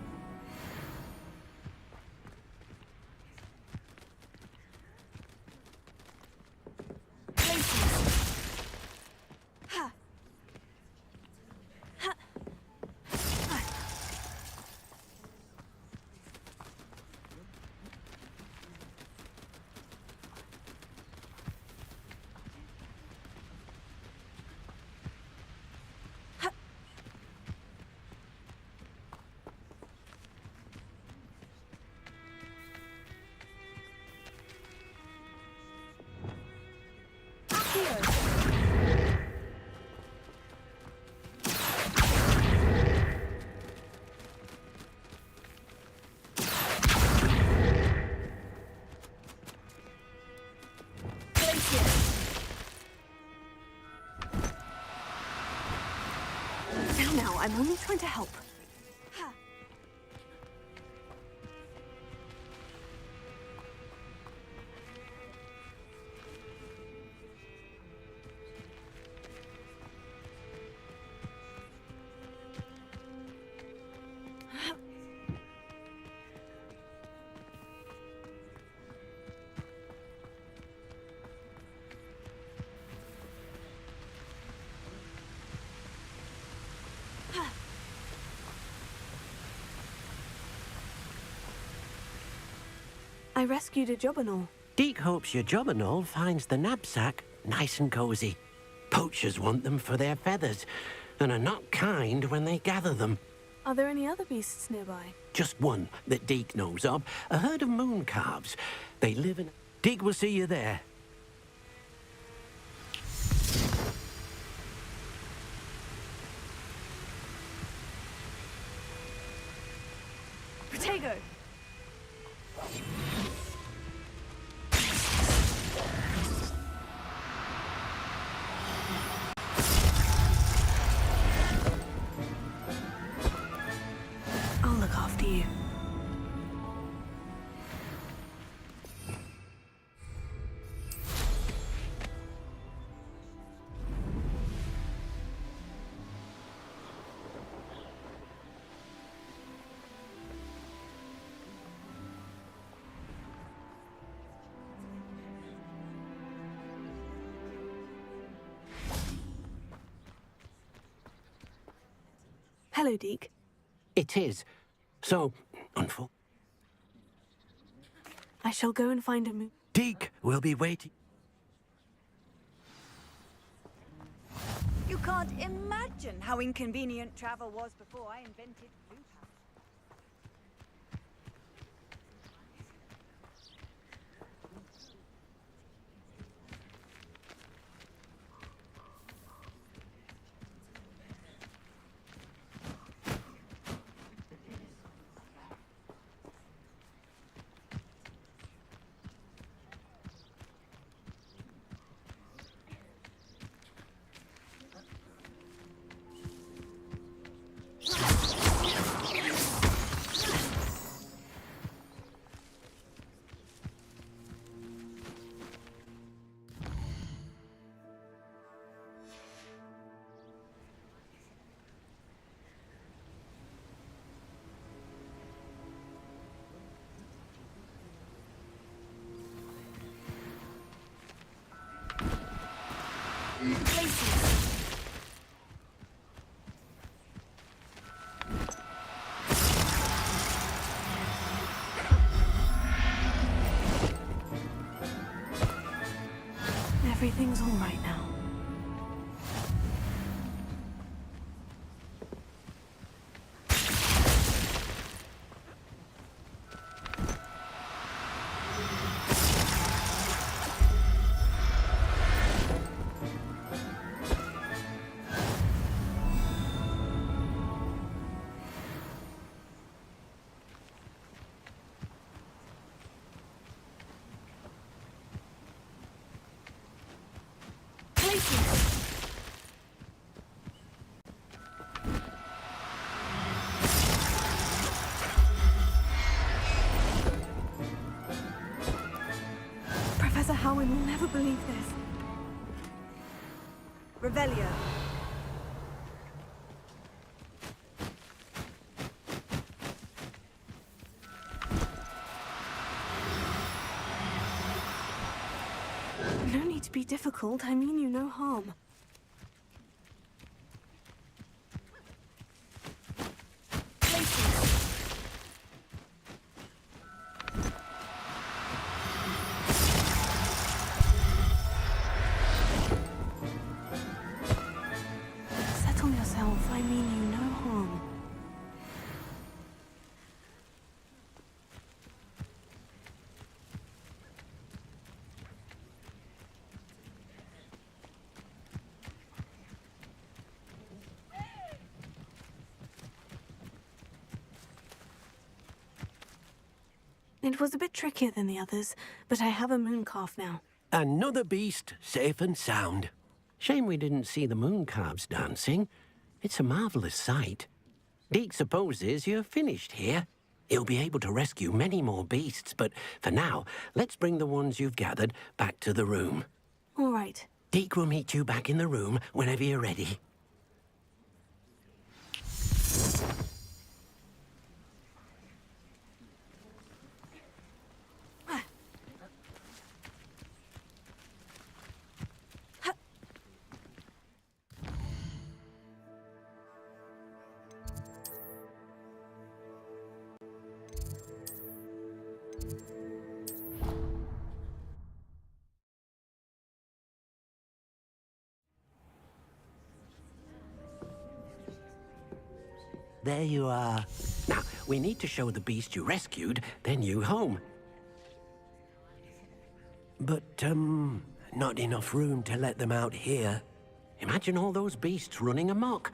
Now, I'm only trying to help. I rescued a jobberknoll. Deke hopes your jobberknoll finds the knapsack nice and cozy. Poachers want them for their feathers, and are not kind when they gather them. Are there any other beasts nearby? Just one that Deke knows of, a herd of moon calves. They live in... Deke will see you there. Protego! I'll look after you. Hello, Deke. It is. So, I shall go and find a moon. Deke will be waiting. You can't imagine how inconvenient travel was before I invented blue power. Everything's all right now. Professor Howin will never believe this. Revelio. No need to be difficult. I mean you no harm. Settle yourself. I mean you no harm. It was a bit trickier than the others, but I have a moon calf now. Another beast, safe and sound. Shame we didn't see the moon calves dancing. It's a marvelous sight. Deke supposes you're finished here. He'll be able to rescue many more beasts, but for now, let's bring the ones you've gathered back to the room. All right. Deke will meet you back in the room whenever you're ready. There you are. Now, we need to show the beast you rescued their new home. But, not enough room to let them out here. Imagine all those beasts running amok.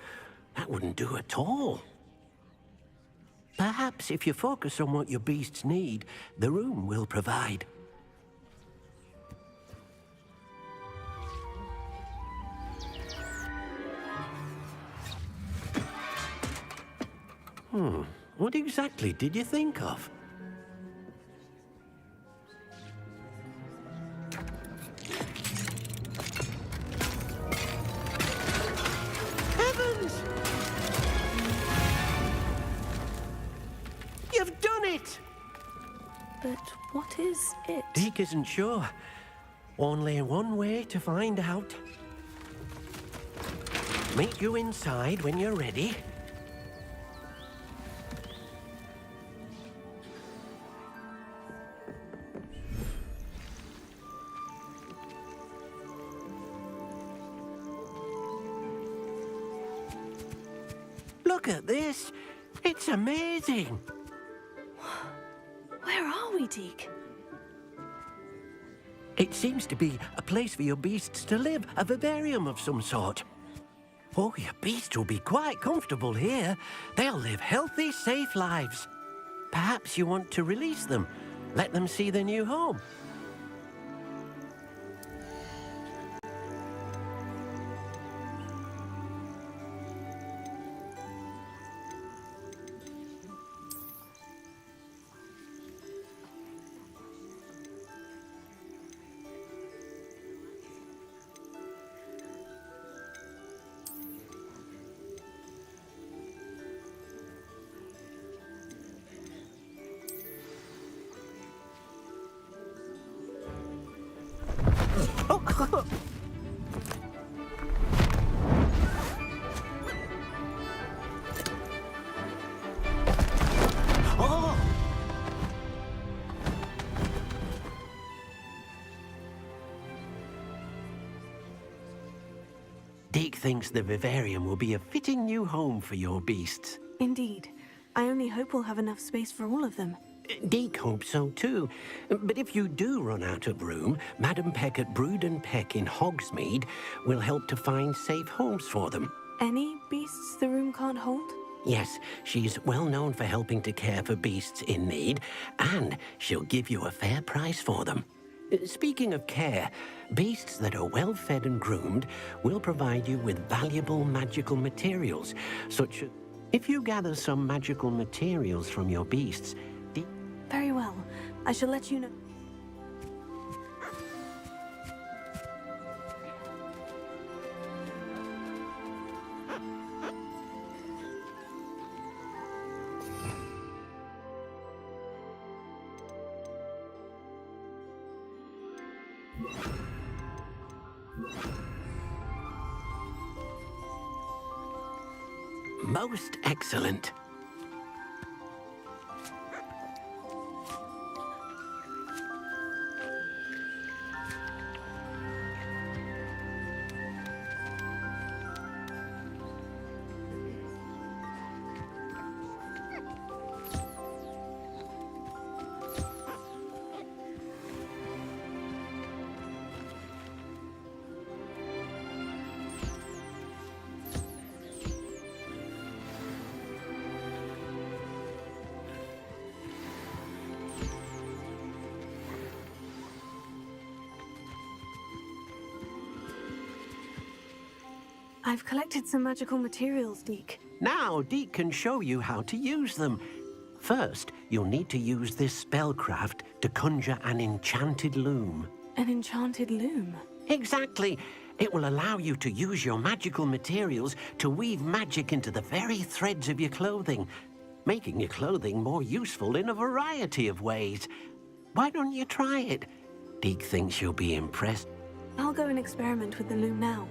That wouldn't do at all. Perhaps if you focus on what your beasts need, the room will provide. What exactly did you think of? Heavens! You've done it! But what is it? Deke isn't sure. Only one way to find out. Meet you inside when you're ready. Look at this. It's amazing. Where are we, Deke? It seems to be a place for your beasts to live, a vivarium of some sort. Oh, your beasts will be quite comfortable here. They'll live healthy, safe lives. Perhaps you want to release them, let them see their new home. Deke thinks the vivarium will be a fitting new home for your beasts. Indeed. I only hope we'll have enough space for all of them. Deke hopes so too. But if you do run out of room, Madam Peck at Brood and Peck in Hogsmeade will help to find safe homes for them. Any beasts the room can't hold? Yes, she's well known for helping to care for beasts in need, and she'll give you a fair price for them. Speaking of care, beasts that are well fed and groomed will provide you with valuable magical materials, such as... If you gather some magical materials from your beasts... Very well. I shall let you know. Most excellent. I've collected some magical materials, Deke. Now, Deke can show you how to use them. First, you'll need to use this spellcraft to conjure an enchanted loom. An enchanted loom? Exactly. It will allow you to use your magical materials to weave magic into the very threads of your clothing, making your clothing more useful in a variety of ways. Why don't you try it? Deke thinks you'll be impressed. I'll go and experiment with the loom now.